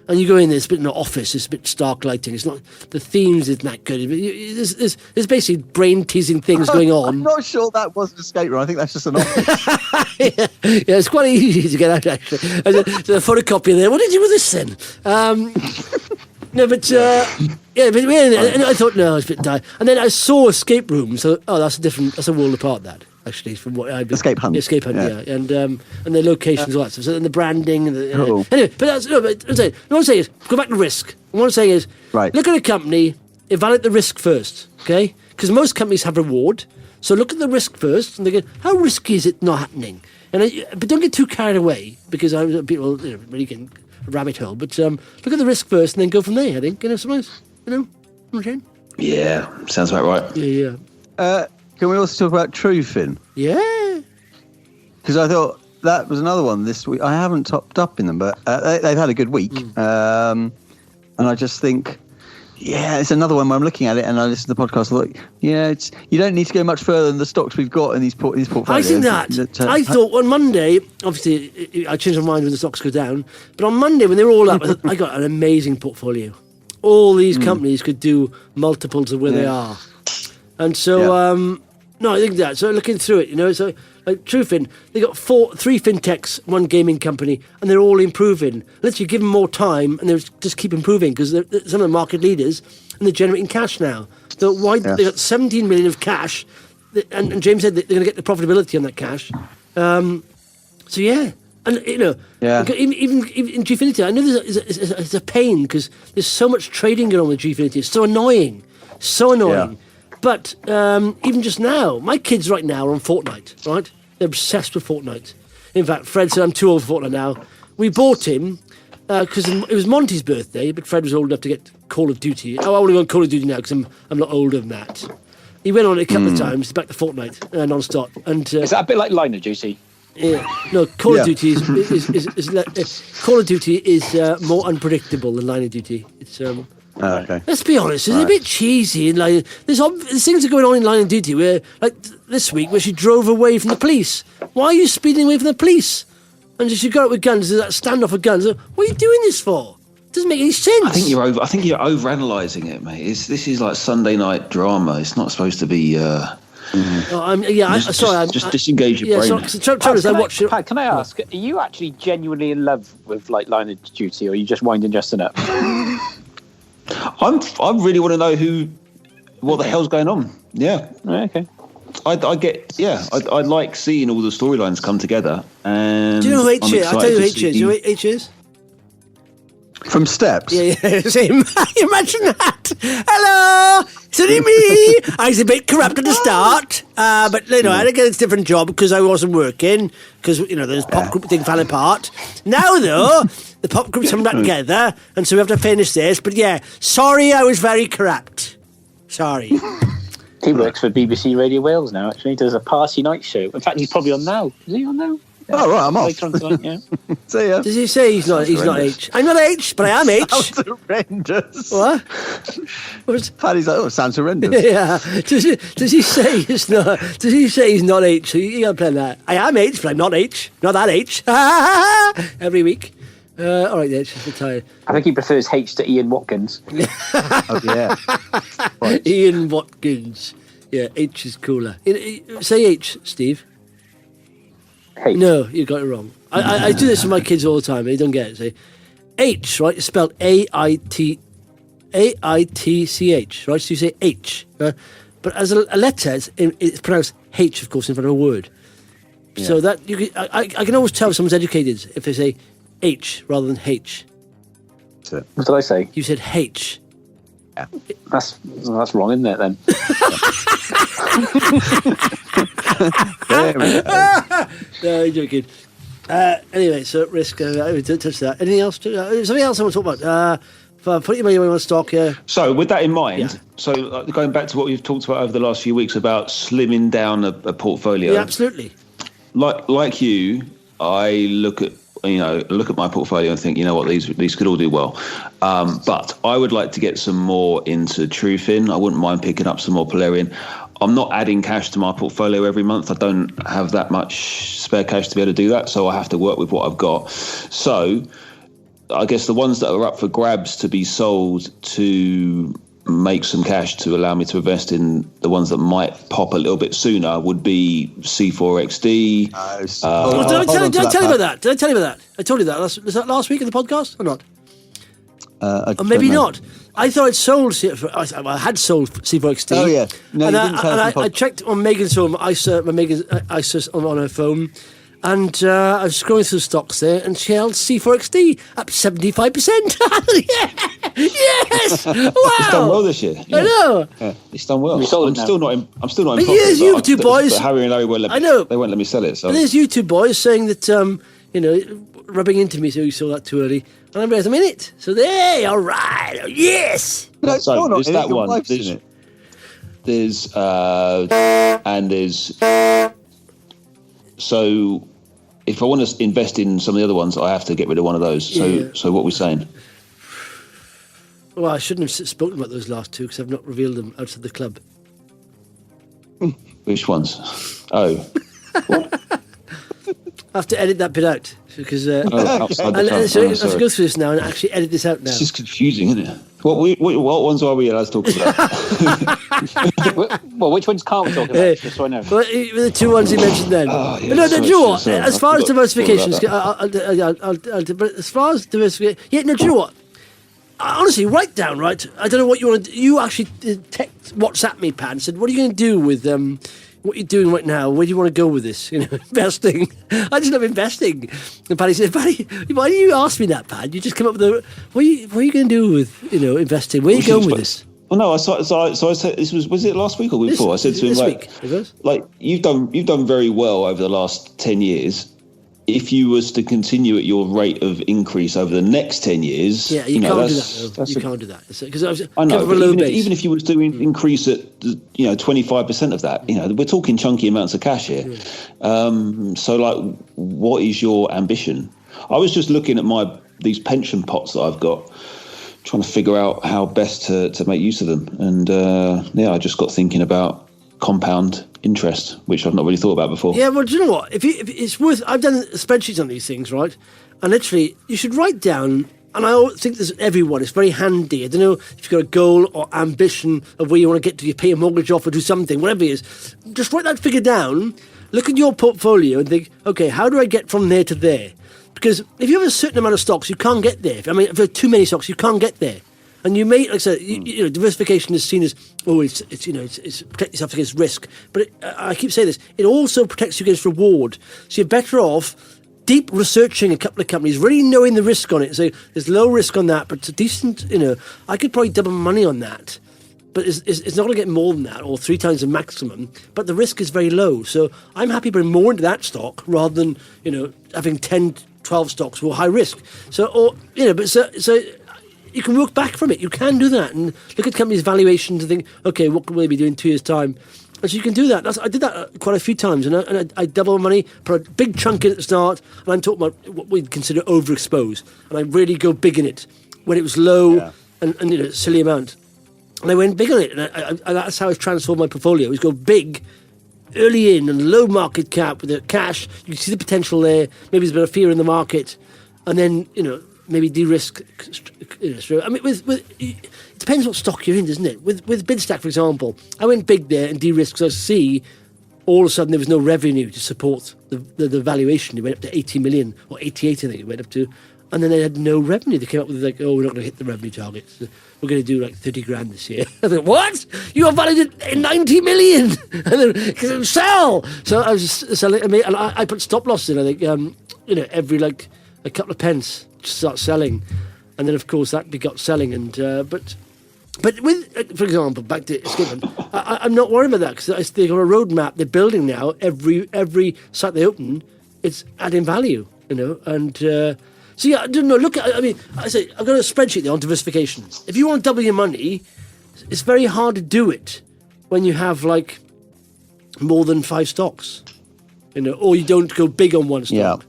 S2: And you go in there, it's a bit in an office, it's a bit stark lighting. It's not, the themes isn't that good. There's basically brain-teasing things going on.
S3: I'm not sure that was an escape room. I think that's just an office.
S2: yeah, it's quite easy to get out, actually. There's a photocopy there. What did you do with this then? No, but and I thought, no, it's a bit dire. And then I saw escape rooms. So, that's a world apart, that. Actually, from what I've been...
S3: Escape Hunt.
S2: Yeah. And the locations, all that stuff. So, and the branding. And
S3: Cool.
S2: Anyway, but that's... No, but what I'm saying is, go back to risk. What I'm saying is, look at a company, evaluate the risk first, okay? Because most companies have reward. So look at the risk first, and they go, how risky is it not happening? But don't get too carried away, because people really get a rabbit hole. But look at the risk first, and then go from there, I think. Sometimes,
S5: Yeah, sounds about right.
S2: Yeah.
S3: Can we also talk about Trufin?
S2: Yeah.
S3: Because I thought that was another one this week. I haven't topped up in them, but they've had a good week. And I just think, it's another one where I'm looking at it and I listen to the podcast. Look, you don't need to go much further than the stocks we've got in these portfolios.
S2: I think that. I thought on Monday, obviously, I changed my mind when the stocks go down. But on Monday, when they were all up, I got an amazing portfolio. All these companies could do multiples of where they are. And so, no, I think that. So looking through it, so like Trufin, they got 3 fintechs, 1 gaming company, and they're all improving. Literally give them more time, and they just keep improving because they're some of the market leaders, and they're generating cash now. So they got 17 million of cash, and James said that they're going to get the profitability on that cash. So yeah. And even in Gfinity, I know it's a pain because there's so much trading going on with Gfinity. It's so annoying. Yeah. But even just now, my kids right now are on Fortnite, right? They're obsessed with Fortnite. In fact, Fred said, I'm too old for Fortnite now. We bought him because it was Monty's birthday, but Fred was old enough to get Call of Duty. I want to go on Call of Duty now because I'm not older than that. He went on it a couple of times, back to Fortnite, non-stop. And,
S4: is that a bit like Line of Duty?
S2: Yeah. No, Call of Duty Call of Duty is more unpredictable than Line of Duty. It's
S3: okay.
S2: Let's be honest, it's a bit cheesy. And there's things are going on in Line of Duty where, like this week, where she drove away from the police. Why are you speeding away from the police? And she got up with guns. There's that standoff with guns. What are you doing this for? It doesn't make any sense.
S5: I think you're overanalyzing it, mate. This is like Sunday night drama. It's not supposed to be. Just disengage your brain.
S4: Pat, can I ask? Are you actually genuinely in love with Line of Duty, or are you just winding Justin up?
S5: I really want to know what the hell's going on. Yeah.
S4: Okay.
S5: I like seeing all the storylines come together. And
S2: do you know who H is? I'll tell you who H is. Do you know who H is?
S3: From Steps?
S2: Yeah, it's him. Imagine that. Hello, it's only me. I was a bit corrupt at the start, but I had to get a different job because I wasn't working, because, this pop group thing fell apart. Now, though, the pop group's come back together, and so we have to finish this. But yeah, sorry, I was very corrupt. Sorry.
S4: He works for BBC Radio Wales now, actually. He does a party night show. In fact, he's probably on now. Is he on now?
S3: Oh, right, I'm off.
S4: Later on tonight, yeah.
S3: See ya.
S2: Does he say he's not H? I'm not H, but I am H.
S3: Sounds horrendous.
S2: What?
S3: Paddy's like, it sounds horrendous.
S2: Yeah. Does he say he's not? Does he say he's not H? So you got to play that. I am H, but I'm not H. Not that H. Every week. All right, H. I'm tired.
S4: I think he prefers H to Ian Watkins.
S3: Oh, yeah.
S2: Right. Ian Watkins. Yeah, H is cooler. Say H, Steve.
S4: H.
S2: No, you got it wrong. I do this with my kids all the time. They don't get it. Say H, right? It's spelled AITCH, right? So you say H, right? But as a letter, it's pronounced H, of course, in front of a word. Yeah. So that I can always tell if someone's educated if they say H rather than H.
S3: That's it.
S4: What did I say?
S2: You said H.
S4: Yeah. That's wrong, isn't it, then?
S2: No, you're joking. Anyway, so risk. We didn't touch that. Anything else? Something else I want to talk about? Put your money on stock.
S5: So, with that in mind, so going back to what we've talked about over the last few weeks about slimming down a portfolio.
S2: Yeah, absolutely.
S5: Like you, I look at my portfolio and think, what, these could all do well. But I would like to get some more into Trufin. I wouldn't mind picking up some more Polarean. I'm not adding cash to my portfolio every month. I don't have that much spare cash to be able to do that, so I have to work with what I've got. So I guess the ones that are up for grabs to be sold to make some cash to allow me to invest in the ones that might pop a little bit sooner would be C4XD.
S2: Did I tell you about that? Did I tell you about that? I told you that. Was that last week in the podcast or not? Or maybe not. I thought I'd sold. I had sold C4XD.
S3: Oh yeah, no,
S2: and
S3: you didn't tell us.
S2: I checked on Megan's phone, Megan's ISA on her phone, and I was scrolling through stocks there, and she held C4XD up 75%. Yes, wow!
S5: It's done well this year. Yeah.
S2: I know.
S5: Yeah, it's done well. I'm
S4: now.
S5: still not in
S2: But
S5: profit.
S2: here's you two boys.
S5: But Harry and Larry won't let me.
S2: I know.
S5: They won't let me sell it. So
S2: But there's you two boys saying that rubbing into me, so you saw that too early, and I'm right, I'm in it. So there, all right, yes.
S3: No,
S5: so
S3: you're not
S5: there's
S3: in
S5: that
S3: it, your
S5: one.
S3: wife's in it.
S5: There's and there's. So, if I want to invest in some of the other ones, I have to get rid of one of those. So what are we saying?
S2: Well, I shouldn't have spoken about those last two because I've not revealed them outside the club.
S5: Which ones? Oh.
S2: I have to edit that bit out because
S5: Outside the
S2: and
S5: club.
S2: so I have to
S5: Sorry.
S2: go through this now and actually edit this out now.
S5: It's just confusing, isn't it? What ones are we allowed to talk about?
S4: Well, which ones can't we talk about? Just so I know.
S2: Well, the two ones you mentioned then.
S5: Oh, yeah,
S2: But no, do you know what?
S5: sorry,
S2: As
S5: I
S2: far as
S5: forgot
S2: diversification,
S5: all about
S2: but as far as diversification, do you know what? Honestly, write down, right? I don't know what you want to do. You actually WhatsApp me, Pat, and said, what are you going to do with what you're doing right now? Where do you want to go with this? Investing. I just love investing. And Paddy said, Paddy, why do you ask me that, Pat? You just come up with what are you going to do with, investing? Where are you going with this?
S5: Well, no, so I said this was it last week or week before? I said to him like you've done very well over the last 10 years. If you was to continue at your rate of increase over the next 10 years,
S2: you can't do that. You can't do that because
S5: I know. But even if you was to increase at 25% of that, we're talking chunky amounts of cash here. So like, what is your ambition? I was just looking at these pension pots that I've got, trying to figure out how best to make use of them, and I just got thinking about compound interest, which I've not really thought about before.
S2: Yeah, well, do you know what? If it's worth, I've done spreadsheets on these things, right? And literally, you should write down. And I think there's everyone. It's very handy. I don't know if you've got a goal or ambition of where you want to get to. You pay a mortgage off or do something, whatever it is. Just write that figure down. Look at your portfolio and think, okay, how do I get from there to there? Because if you have a certain amount of stocks, you can't get there. If you have too many stocks, you can't get there. And you may, like I said, diversification is seen as, it's protect yourself against risk. But I keep saying this, it also protects you against reward. So you're better off deep researching a couple of companies, really knowing the risk on it. So there's low risk on that, but it's a decent, I could probably double money on that. But it's not going to get more than that, or 3 times the maximum. But the risk is very low. So I'm happy putting more into that stock rather than, having 10, 12 stocks who are high risk. So you can work back from it. You can do that and look at companies' valuations and think, okay, what will they be doing in 2 years' time? And so you can do that. I did that quite a few times, and I double money, put a big chunk in at the start, and I'm talking about what we'd consider overexposed, and I really go big in it when it was low and a silly amount. And I went big on it, and that's how I transformed my portfolio. Is go big early in and low market cap with the cash. You can see the potential there. Maybe there's a bit of fear in the market, and then maybe de-risk. I mean, it depends what stock you're in, doesn't it? With Bidstack, for example, I went big there and de-risked because I see all of a sudden there was no revenue to support the valuation. It went up to 80 million or 88, I think it went up to, and then they had no revenue. They came up with we're not going to hit the revenue targets. We're going to do like 30 grand this year. I thought, what? You are valued at 90 million, and then sell. So I was just selling. And I put stop loss in. I think every like a couple of pence to start selling. And then, of course, that begot selling. And but with, for example, back to Skipping, I'm not worried about that because they've got a roadmap. They're building now. Every site they open, it's adding value, And so yeah, I don't know. Look, I say I've got a spreadsheet there on diversification. If you want to double your money, it's very hard to do it when you have like more than 5 stocks, or you don't go big on one stock.
S3: Yeah.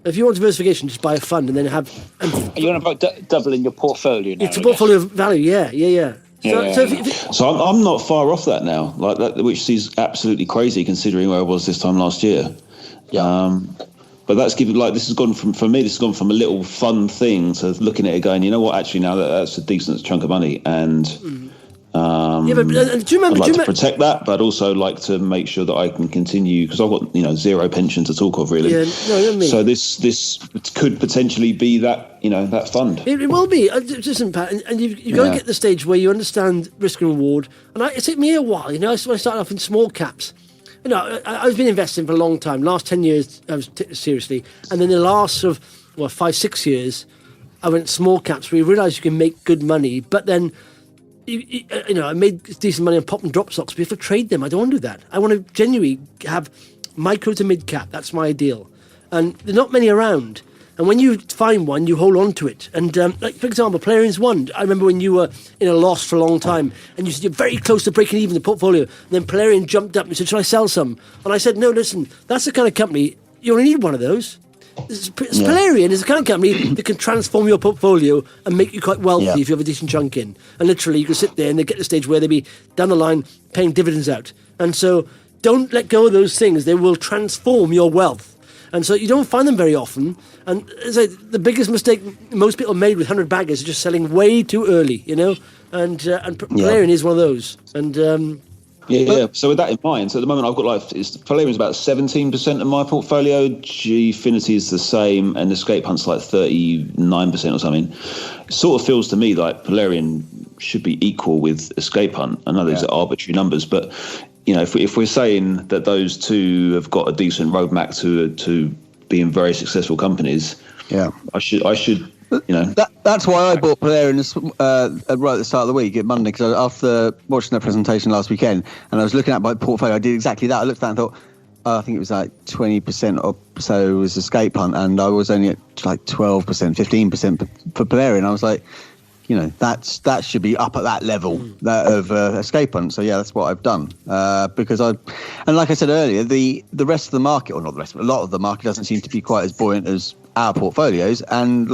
S2: If you want diversification, just buy a fund and then have.
S4: Are you on about doubling your portfolio now?
S2: It's a portfolio value, yeah.
S5: So I'm not far off that now, like that, which is absolutely crazy considering where I was this time last year. Yeah. But that's given, like, this has gone from, for me, this has gone from a little fun thing to looking at it going, you know what, actually now that's a decent chunk of money, and do you remember? I'd like to protect that, but also like to make sure that I can continue, because I've got zero pension to talk of really. Yeah, no, so this could potentially be that that fund.
S2: It will be, and you've got to get to the stage where you understand risk and reward. And it took me a while. When I started off in small caps. I've been investing for a long time. Last 10 years, I was seriously, and then the last sort of 5-6 years, I went small caps where you realise you can make good money, but then. I made decent money on pop and drop stocks, but you have to trade them. I don't want to do that. I want to genuinely have micro to mid cap. That's my ideal. And there are not many around. And when you find one, you hold on to it. And like, for example, Polarean's one. I remember when you were in a loss for a long time and you said you're very close to breaking even the portfolio. And then Polarean jumped up and said, should I sell some? And I said, no, listen, that's the kind of company, you only need one of those. Polarean is the kind of company that can transform your portfolio and make you quite wealthy if you have a decent chunk in. And literally, you can sit there and they get to the stage where they'll be down the line paying dividends out. And so, don't let go of those things. They will transform your wealth. And so, you don't find them very often. And the biggest mistake most people made with 100 baggers is just selling way too early, And Polarean is one of those. And
S5: So with that in mind, so at the moment I've got Polarean's about 17% of my portfolio, Gfinity is the same, and Escape Hunt's like 39% or something. It sort of feels to me like Polarean should be equal with Escape Hunt. I know these are arbitrary numbers, but if we're saying that those two have got a decent roadmap to being very successful companies, I should.
S3: That's why I bought Polarean right at the start of the week at Monday, because after watching their presentation last weekend and I was looking at my portfolio, I did exactly that. I looked at that and thought, I think it was like 20% or so was Escape Hunt, and I was only at like 12%, 15% for Polarean. I was like, that should be up at that level of Escape Hunt. So that's what I've done, because and like I said earlier, the rest of the market, or not the rest, but a lot of the market doesn't seem to be quite as buoyant as our portfolios, and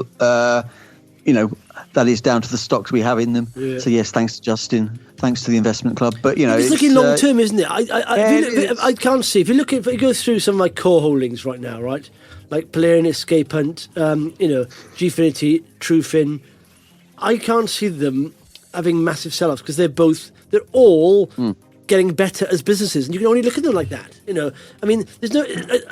S3: that is down to the stocks we have in them. So yes, thanks to Justin, thanks to the investment club. But
S2: it's looking long term, isn't it? I can't see, if you go through some of my core holdings right now, right, like Polarean, Escape Hunt, Gfinity, Trufin, I can't see them having massive sell-offs, because they're all getting better as businesses, and you can only look at them like that. I mean, there's no.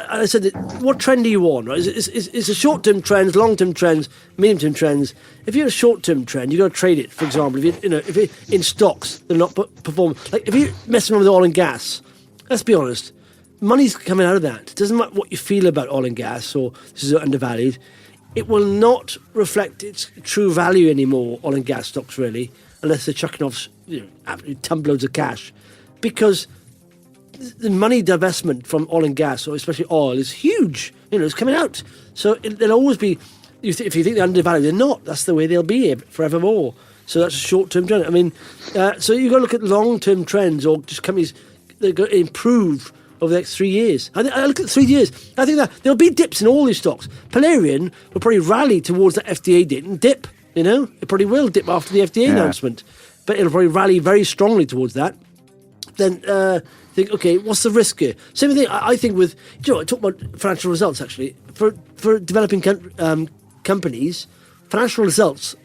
S2: I said, what trend are you on? Right? Is a short-term trends, long-term trends, medium-term trends? If you're a short-term trend, you got to trade it. For example, if you're in stocks that are not performing, like if you're messing around with oil and gas, let's be honest, money's coming out of that. It doesn't matter what you feel about oil and gas, or this is undervalued. It will not reflect its true value anymore, oil and gas stocks, really, unless they're chucking off absolutely tumbloads of cash. Because the money divestment from oil and gas, or especially oil, is huge. It's coming out. So there'll always be, if you think they're undervalued, they're not. That's the way they'll be forevermore. So that's a short-term trend. I mean, so you've got to look at long-term trends, or just companies that are going to improve over the next 3 years. I look at 3 years. I think that there'll be dips in all these stocks. Polarean will probably rally towards that FDA dip. It probably will dip after the FDA announcement, but it'll probably rally very strongly towards that. Then think, okay, what's the risk here? Same thing, I think with, I talk about financial results, actually. For developing companies, financial results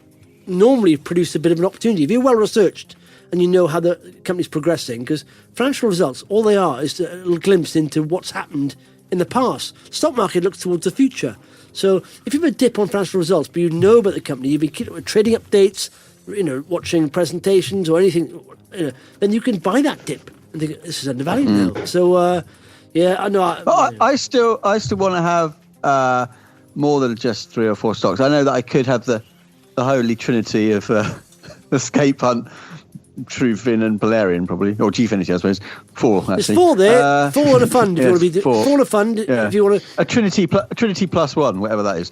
S2: normally produce a bit of an opportunity. If you're well researched and you know how the company's progressing, because financial results, all they are is a little glimpse into what's happened in the past. The stock market looks towards the future. So if you have a dip on financial results, but you know about the company, you've been trading updates, watching presentations or anything, then you can buy that dip and think, this is undervalued now. So, I know.
S3: I still want to have more than just 3 or 4 stocks. I know that I could have the holy trinity of Escape Hunt, Trufin and Polarean, probably, or Gfinity, I suppose. 4, actually.
S2: There's 4 there. 4 on a fund if you want to be. 4 on a fund if you want to.
S3: A trinity plus 1, whatever that is.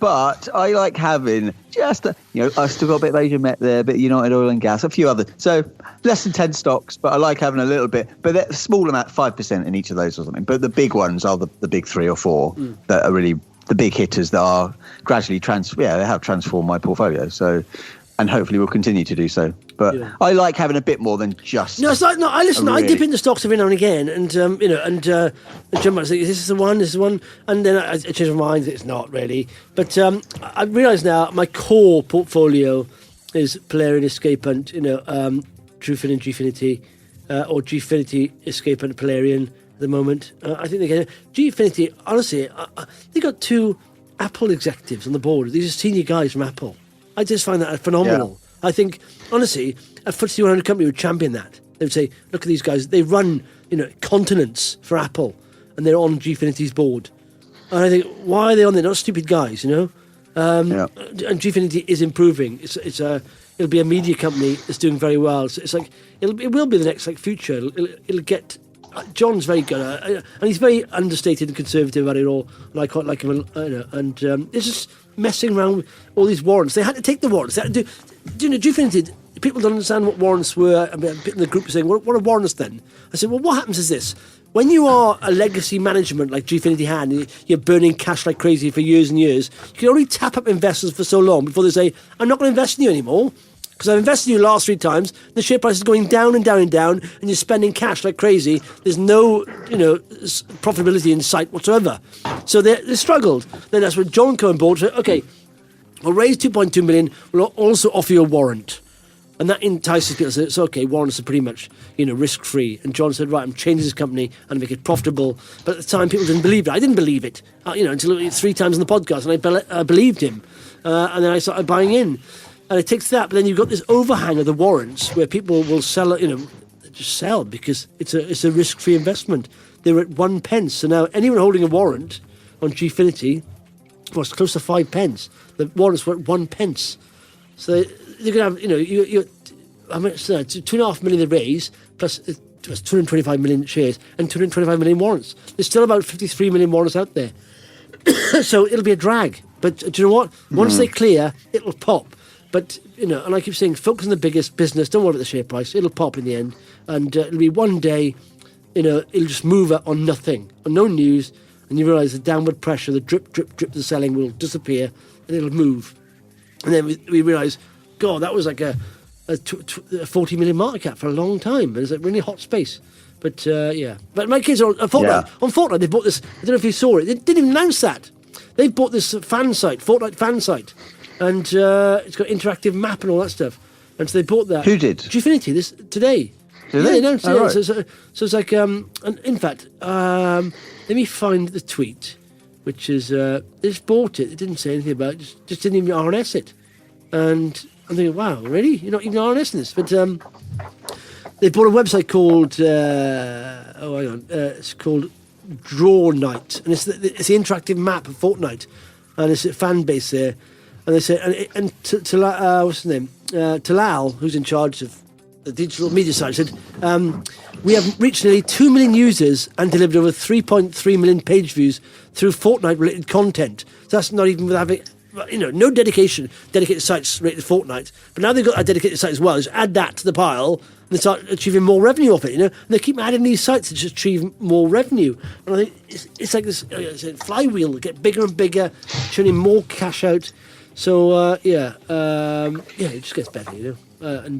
S3: But I like having just, I've still got a bit of Asian Met there, a bit of United Oil and Gas, a few others. So less than 10 stocks, but I like having a little bit. But they're a small amount, 5% in each of those or something. But the big ones are the big 3 or 4 that are really the big hitters that are gradually they have transformed my portfolio. So and hopefully we'll continue to do so. But I like having a bit more than just.
S2: No, it's like no. I listen. I dip into stocks every now and again, and jump out and say, "This is the one. This is the one," and then I change my mind. It's not really, but I realise now my core portfolio is Polarean, Escape Hunt, Trufin and Gfinity, or Gfinity, Escape Hunt, Polarean at the moment. I think they get Gfinity. Honestly, they got 2 Apple executives on the board. These are senior guys from Apple. I just find that phenomenal. Yeah. I think, honestly, a FTSE 100 company would champion that. They would say, look at these guys. They run, continents for Apple, and they're on Gfinity's board. And I think, why are they on there? Not stupid guys, And Gfinity is improving. It'll be a media company that's doing very well. So it's like it will be the next future. It'll get. John's very good, and he's very understated and conservative about it all. And I quite like him, And it's just messing around with all these warrants. They had to take the warrants. They had to do Gfinity. People don't understand what warrants were. I mean, a bit in the group saying, "What are warrants then?" I said, "Well, what happens is this: when you are a legacy management like Gfinity had, and you're burning cash like crazy for years and years, you can only tap up investors for so long before they say, 'I'm not going to invest in you anymore.' Because I've invested in you last 3 times, the share price is going down and down and down, and you're spending cash like crazy. There's no, profitability in sight whatsoever. So they struggled. Then that's when John came on board. Said, okay, we'll raise 2.2 million. We'll also offer you a warrant, and that entices people. So it's okay. Warrants are pretty much, risk free. And John said, right, I'm changing this company and make it profitable. But at the time, people didn't believe it. I didn't believe it, until 3 times on the podcast, and I believed him, and then I started buying in. And it takes that, but then you've got this overhang of the warrants where people will sell, just sell because it's a risk-free investment. They're at 1 pence. So now anyone holding a warrant on Gfinity was close to 5 pence. The warrants were at 1 pence. So they're going to have, how much? 2.5 million they raise plus 225 million shares and 225 million warrants. There's still about 53 million warrants out there. So it'll be a drag. But do you know what? Once they clear, it'll pop. But, and I keep saying, focus on the biggest business. Don't worry about the share price. It'll pop in the end. And it'll be one day, it'll just move on nothing, on no news. And you realise the downward pressure, the drip, drip, drip, the selling will disappear and it'll move. And then we realise, God, that was like a 40 million market cap for a long time. And it's like really hot space. But, But my kids are on Fortnite. Yeah. On Fortnite, they bought this. I don't know if you saw it. They didn't even announce that. They bought this fan site, Fortnite fan site. And it's got interactive map and all that stuff. And so they bought that.
S3: Who did?
S2: Gfinity, today.
S3: Did they?
S2: Announced it.
S3: Right.
S2: So it's like, and in fact, let me find the tweet, which is, they just bought it. They didn't say anything about it, just didn't even RNS it. And I'm thinking, wow, really? You're not even RNSing this? But they bought a website called, it's called Draw Night. And it's the interactive map of Fortnite. And it's a fan base there. And they said, what's his name? Talal, who's in charge of the digital media side, said, we have reached nearly 2 million users and delivered over 3.3 million page views through Fortnite-related content. So that's not even with having, no dedicated sites related to Fortnite. But now they've got a dedicated site as well. Just add that to the pile and they start achieving more revenue off it, And they keep adding these sites to just achieve more revenue. And I think it's like this flywheel, get bigger and bigger, churning more cash out. So it just gets better, So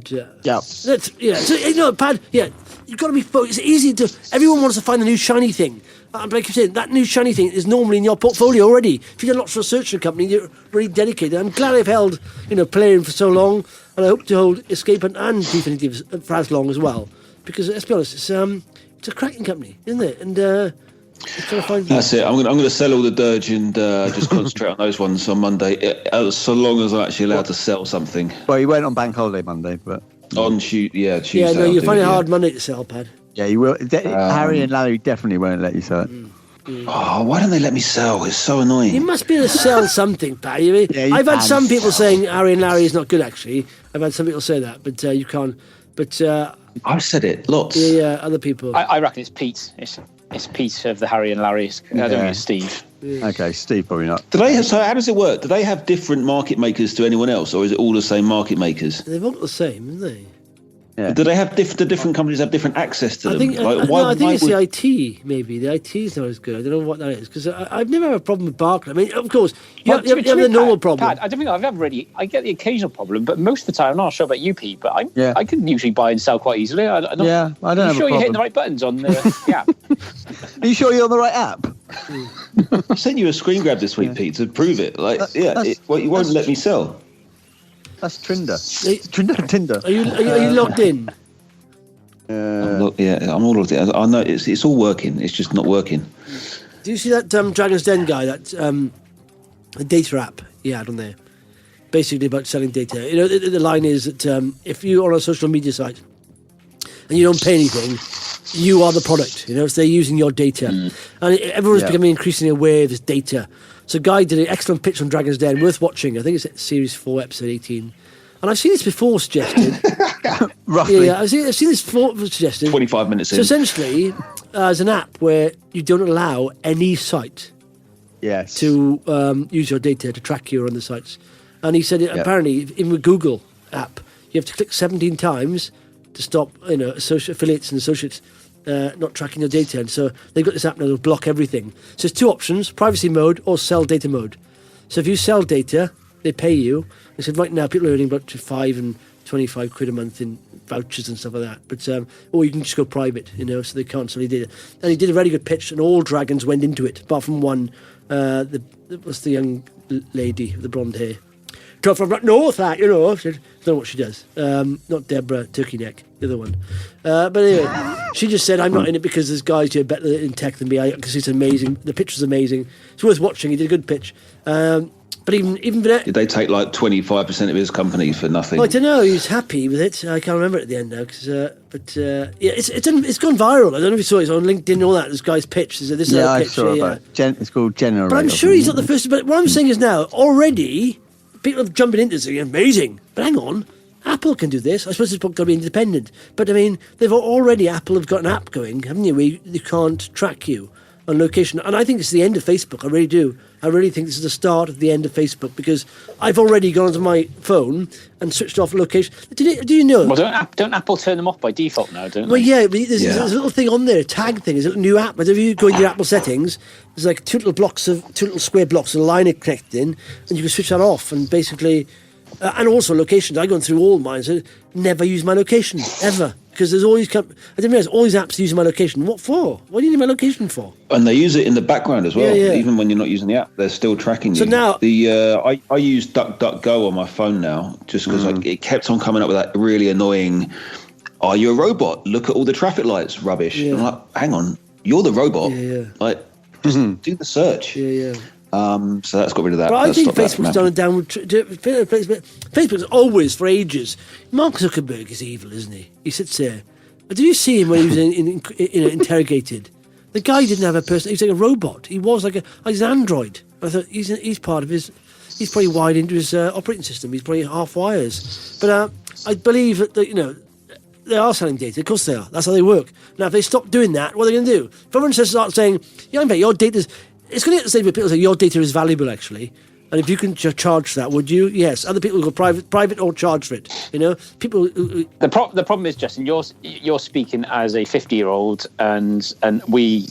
S2: Pad, you've got to be focused. It's easy to. Everyone wants to find the new shiny thing. But like you said, that new shiny thing is normally in your portfolio already. If you've done lots of research in a company, you're really dedicated. I'm glad I've held, Polarean for so long, and I hope to hold Escape and Gfinity for as long as well. Because let's be honest, it's a cracking company, isn't it? And.
S5: That's it. I'm going to sell all the dirge and just concentrate on those ones on Monday, so long as I'm actually allowed to sell something.
S3: Well, you went on bank holiday Monday, but
S5: on Tuesday.
S2: Yeah, no, you find it hard Monday to sell, Pad.
S3: Yeah, you will. Harry and Larry definitely won't let you sell it.
S5: Oh, why don't they let me sell? It's so annoying.
S2: You must be able to sell something, Pad. I've had some people saying Harry and Larry is not good. Actually, I've had some people say that, but you can't. But
S5: I've said it lots.
S2: Yeah, other people.
S4: I reckon it's Pete. It's Pete of the Harry and Larry. I don't think it's Steve.
S3: Yeah. Okay, Steve probably not.
S5: So how does it work? Do they have different market makers to anyone else, or is it all the same market makers?
S2: They're all the same, aren't they?
S3: Yeah.
S5: Do they have the different companies have different access to them?
S2: I think, I think it's the IT, maybe. The IT is not as good. I don't know what that is, because I've never had a problem with Barclay. I mean, of course, you have the normal problem.
S4: Pat, I don't think I've ever really... I get the occasional problem, but most of the time, I'm not sure about you, Pete, but I can usually buy and sell quite easily. I don't have a problem. You're hitting the right buttons on the app?
S3: Are you sure you're on the right app?
S5: I sent you a screen grab this week, Pete, to prove it. You won't let me sell.
S3: That's Trinder. Tinder.
S2: Are you logged in?
S5: I'm all logged in. I know it's all working. It's just not working.
S2: Do you see that Dragon's Den guy, that data app he had on there? Basically about selling data. You know, the line is that if you're on a social media site and you don't pay anything, you are the product. You know, so they're using your data. And everyone's becoming increasingly aware of this data. So Guy did an excellent pitch on Dragon's Den, worth watching. I think it's Series 4, Episode 18. And I've seen this before suggested.
S3: Roughly.
S2: Yeah, I've seen this before suggested.
S5: 25 minutes in.
S2: So essentially, as an app where you don't allow any site to use your data to track you on the sites. And he said apparently, even with Google app, you have to click 17 times to stop, affiliates and associates not tracking your data. And so they've got this app now that'll block everything. So there's two options: privacy mode or sell data mode. So if you sell data, they pay you. They said right now people are earning about 5 and 25 quid a month in vouchers and stuff like that. But or you can just go private, so they can't sell your data. And he did a very good pitch, and all dragons went into it, apart from one. Was the young lady with the blonde hair? From up north, I don't know what she does. Not Deborah Turkey Neck, the other one. But anyway, she just said, I'm not in it because there's guys who are better in tech than me, because it's amazing. The pitch was amazing. It's worth watching. He did a good pitch. But even did
S5: they take like 25% of his company for nothing?
S2: Well, I don't know. He was happy with it. I can't remember it at the end now. It's gone viral. I don't know if you saw it. It's on LinkedIn and all that. This guy's pitch. This is a pitch.
S3: I saw about it. It's called Generate.
S2: But I'm sure he's not the first. But what I'm saying is now, already, people are jumping into this. Amazing. But hang on. Apple can do this. I suppose it's got to be independent. But I mean, Apple have got an app going, haven't you, where they can't track you on location. And I think it's the end of Facebook. I really do. I really think this is the start of the end of Facebook, because I've already gone onto my phone and switched off location. Do you know?
S4: Well, don't Apple turn them off by default now, don't they?
S2: Well, yeah, but there's a little thing on there, a tag thing. There's a little new app. But if you go into your Apple settings, there's like two little square blocks, a line are connected in, and you can switch that off. And basically, and also locations. I've gone through all mine, so never use my location, ever. Because there's always, I didn't realise, all these apps using my location. What for? What do you need my location for?
S5: And they use it in the background as well.
S2: Yeah.
S5: Even when you're not using the app, they're still tracking you.
S2: So now,
S5: I use DuckDuckGo on my phone now, just because it kept on coming up with that really annoying, "Are you a robot? Look at all the traffic lights," rubbish.
S2: Yeah.
S5: I'm like, hang on, you're the robot.
S2: Yeah.
S5: Like, just do the search.
S2: Yeah.
S5: So that's got rid of that.
S2: But I think Facebook's done a downward. Facebook's always, for ages. Mark Zuckerberg is evil, isn't he? He sits there. Did you see him when he was interrogated? The guy didn't have a person. He was like a robot. He was like he's an android. I thought he's part of his. He's probably wired into his operating system. He's probably half wires. But I believe that they are selling data. Of course they are. That's how they work. Now, if they stop doing that, what are they going to do? If everyone starts saying, "Yeah, I bet your data's," it's going to get to the stage where people say your data is valuable, actually. And if you can charge for that, would you? Yes. Other people go private or charge for it. People.
S4: The problem is, Justin, you're speaking as a 50-year-old, and we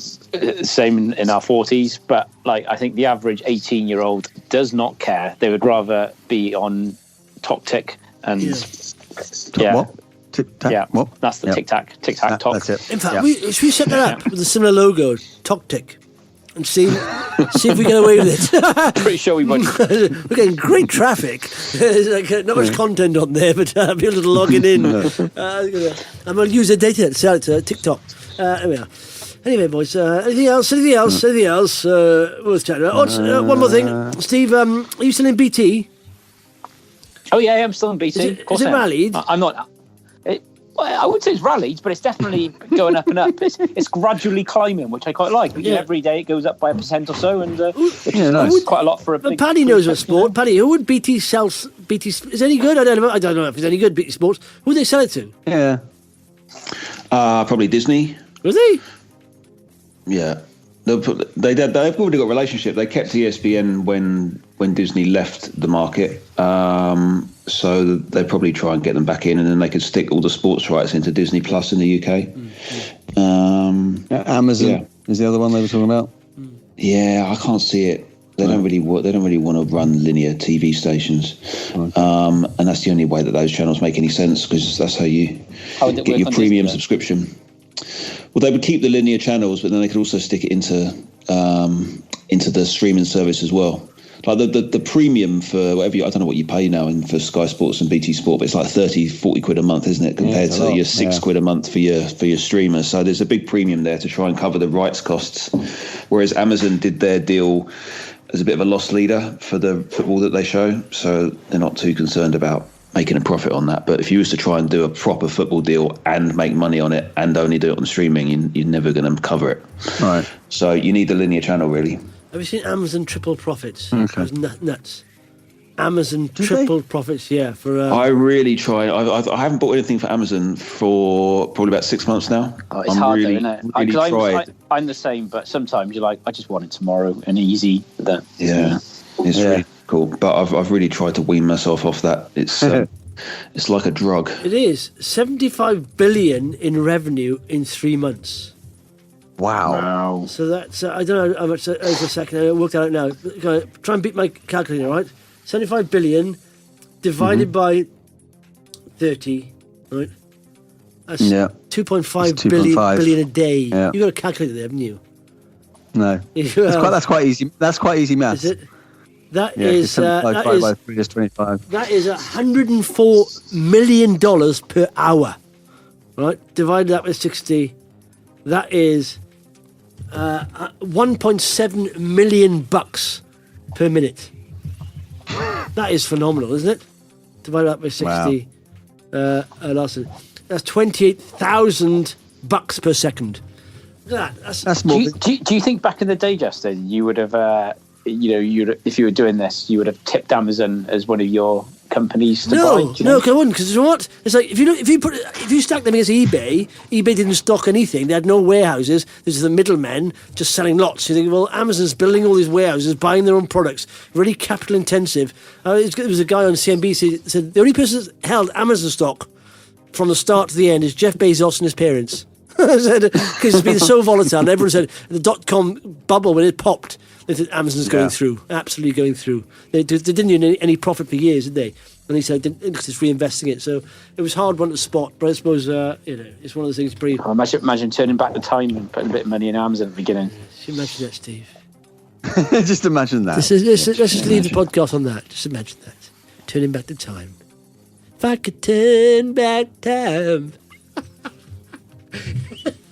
S4: same in our 40s. But I think the average 18-year-old does not care. They would rather be on TokTik and
S3: What? Tic-tac?
S4: Yeah,
S3: What?
S4: that's the tic-tac talk.
S3: That's it.
S2: In fact, should we set that up with a similar logo, TokTik? And see if we get away with it.
S4: Pretty sure we won't.
S2: We're getting great traffic. There's not much content on there, but people are logging in. I'm going to use their data to sell it to TikTok. There we are. Anyway, boys, anything else worth chatting about? One more thing. Steve, are you still in BT?
S4: Oh, yeah, I'm still in BT.
S2: Is it rallied?
S4: I'm not. I would say it's rallied, but it's definitely going up and up. It's gradually climbing, which I quite like. Every day it goes up by 1% or so, and it's quite a lot for a big...
S2: Paddy knows what sport. Paddy, who would BT sell? BT is any good? I don't know if it's any good, BT Sports. Who would they sell it to?
S3: Yeah.
S5: Probably Disney.
S2: Was they?
S5: Yeah. They've already got a relationship. They kept ESPN when Disney left the market. So they probably try and get them back in, and then they could stick all the sports rights into Disney Plus in the UK.
S3: Amazon is the other one they were talking about.
S5: Yeah, I can't see it. They don't really want to run linear TV stations, and that's the only way that those channels make any sense, because that's how you get your premium subscription. Well, they would keep the linear channels, but then they could also stick it into the streaming service as well. Like the premium for whatever I don't know what you pay now for Sky Sports and BT Sport, but it's like 30-40 quid a month, isn't it, compared to your £6 a month for your streamer. So there's a big premium there to try and cover the rights costs, whereas Amazon did their deal as a bit of a loss leader for the football that they show, so they're not too concerned about making a profit on that. But if you was to try and do a proper football deal and make money on it and only do it on streaming, you're never going to cover it. Right. So you need the linear channel, really.
S2: Have you seen Amazon triple profits?
S3: Okay.
S2: It was nuts. Amazon triple profits, yeah.
S5: I really try. I haven't bought anything for Amazon for probably about 6 months now.
S4: Oh, it's hard, isn't it? I'm the same, but sometimes you're like, I just want it tomorrow and easy.
S5: It's really cool. But I've really tried to wean myself off that. It's it's like a drug.
S2: It is 75 billion in revenue in 3 months.
S3: Wow.
S2: So that's I don't know how much that is a second. I worked out now. Try and beat my calculator, right? 75 billion divided by 30, right? That's 2.5 billion a day. Yeah. You've got a calculator there, haven't you?
S3: No. That's quite easy. That's quite easy maths.
S2: Is it? That is
S3: by 3 is 25.
S2: That is $104 million per hour, right? Divided that with 60, that is 1.7 million bucks per minute. That is phenomenal, isn't it? Divided up by 60. Wow. That's 28,000 bucks per second. Look at that. That's
S4: more. Do you think back in the day, Justin, you would have, if you were doing this, you would have tipped Amazon as one of your companies to buy?
S2: No, I wouldn't, because you know what? It's like if you stack them against eBay didn't stock anything. They had no warehouses. There's the middlemen just selling lots. You think, well, Amazon's building all these warehouses, buying their own products, really capital intensive. There was a guy on CNBC said the only person that's held Amazon stock from the start to the end is Jeff Bezos and his parents. Because it's been so volatile. And everyone said the dot-com bubble, when it popped, they said Amazon's going through, absolutely going through. They didn't earn any profit for years, did they? And he said because it's reinvesting it. So it was hard one to spot, but I suppose it's one of those things. Pretty.
S4: Oh, imagine turning back the time and putting a bit of money in Amazon at the beginning.
S2: Just imagine that, Steve.
S3: Just imagine that.
S2: Let's just leave the podcast on that. Just imagine that. Turning back the time. If I could turn back time.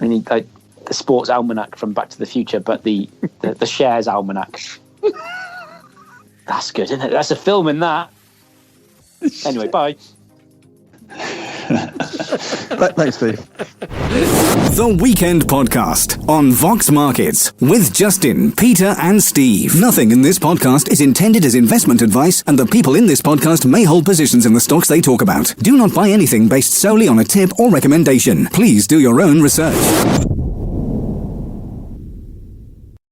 S4: I need like the sports almanac from Back to the Future, but the shares almanac. That's good, isn't it? That's a film in that. Anyway, bye.
S3: Thanks, Steve.
S1: The Weekend Podcast on Vox Markets with Justin, Peter and Steve. Nothing in this podcast is intended as investment advice, and the people in this podcast may hold positions in the stocks they talk about. Do not buy anything based solely on a tip or recommendation. Please do your own research.